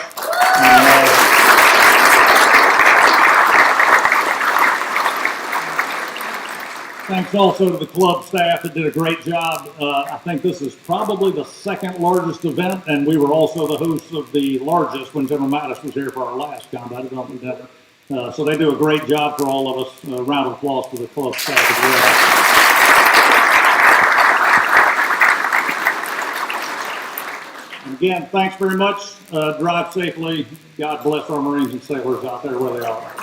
Speaker 1: Thanks also to the club staff that did a great job. I think this is probably the second largest event, and we were also the hosts of the largest when General Mattis was here for our last combat development dinner. So they do a great job for all of us. A round of applause for the club staff as well. And again, thanks very much. Drive safely. God bless our Marines and sailors out there where they are.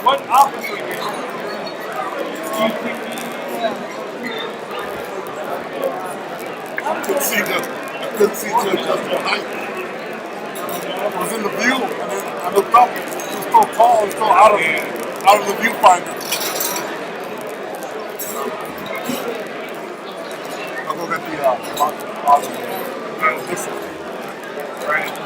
Speaker 6: What officer?
Speaker 3: couldn't see Judge Justin height. I was in the view, and then I looked up. He was so tall, so out of the viewfinder. I'll go get the right.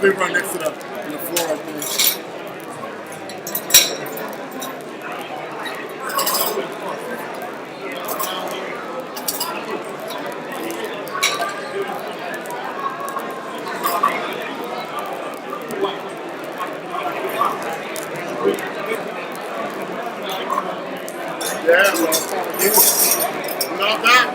Speaker 3: Big right next to the floor right there. Yeah, well, not bad.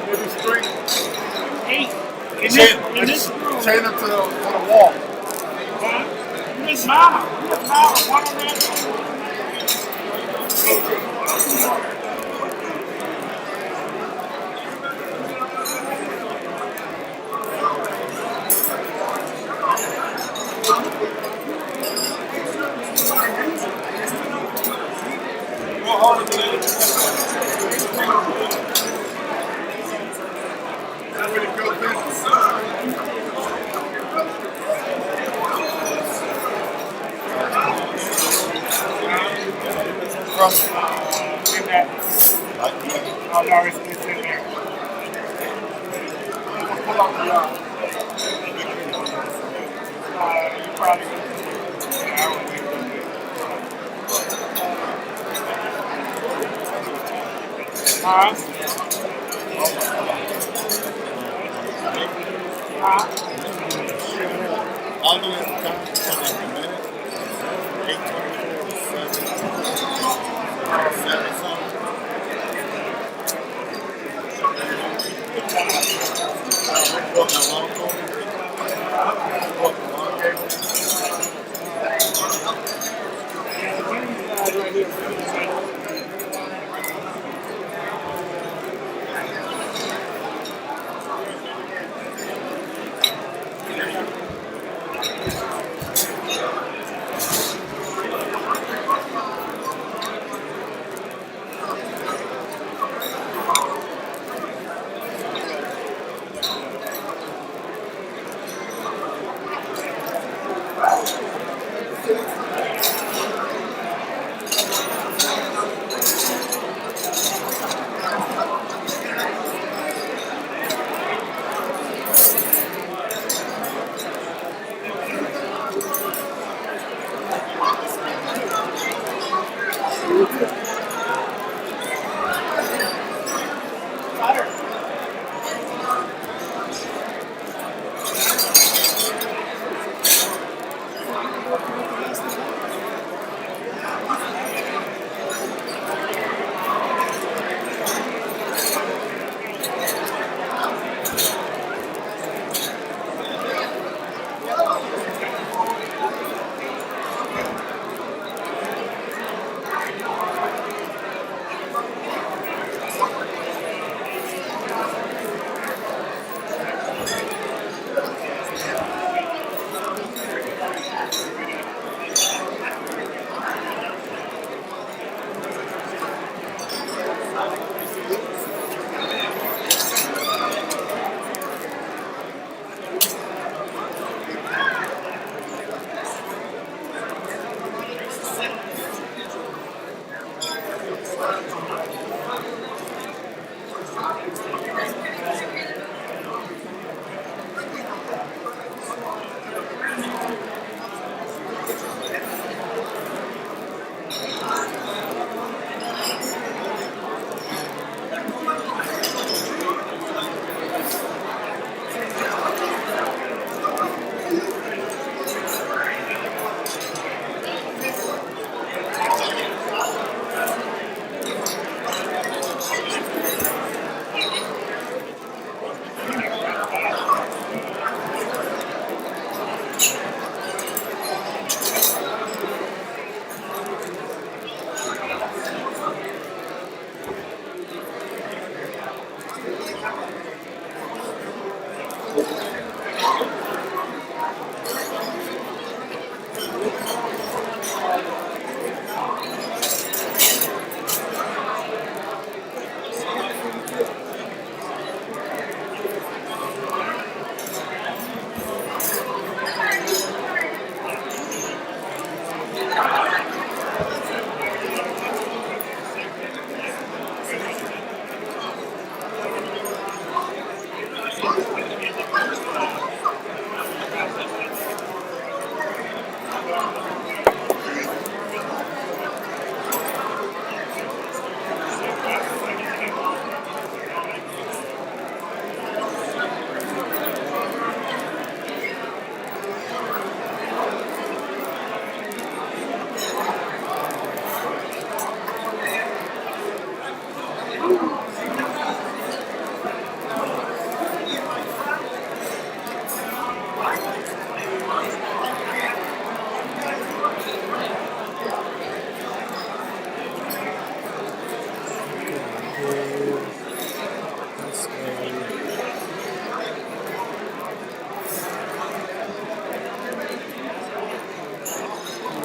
Speaker 3: Maybe straight. Chain him to the wall.
Speaker 1: Miss Mama, one on that. In that. Oh, no, it's in there. Pull out the you probably I would think.
Speaker 3: I'll do it in a minute. 8:24.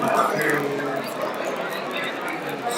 Speaker 4: Okay.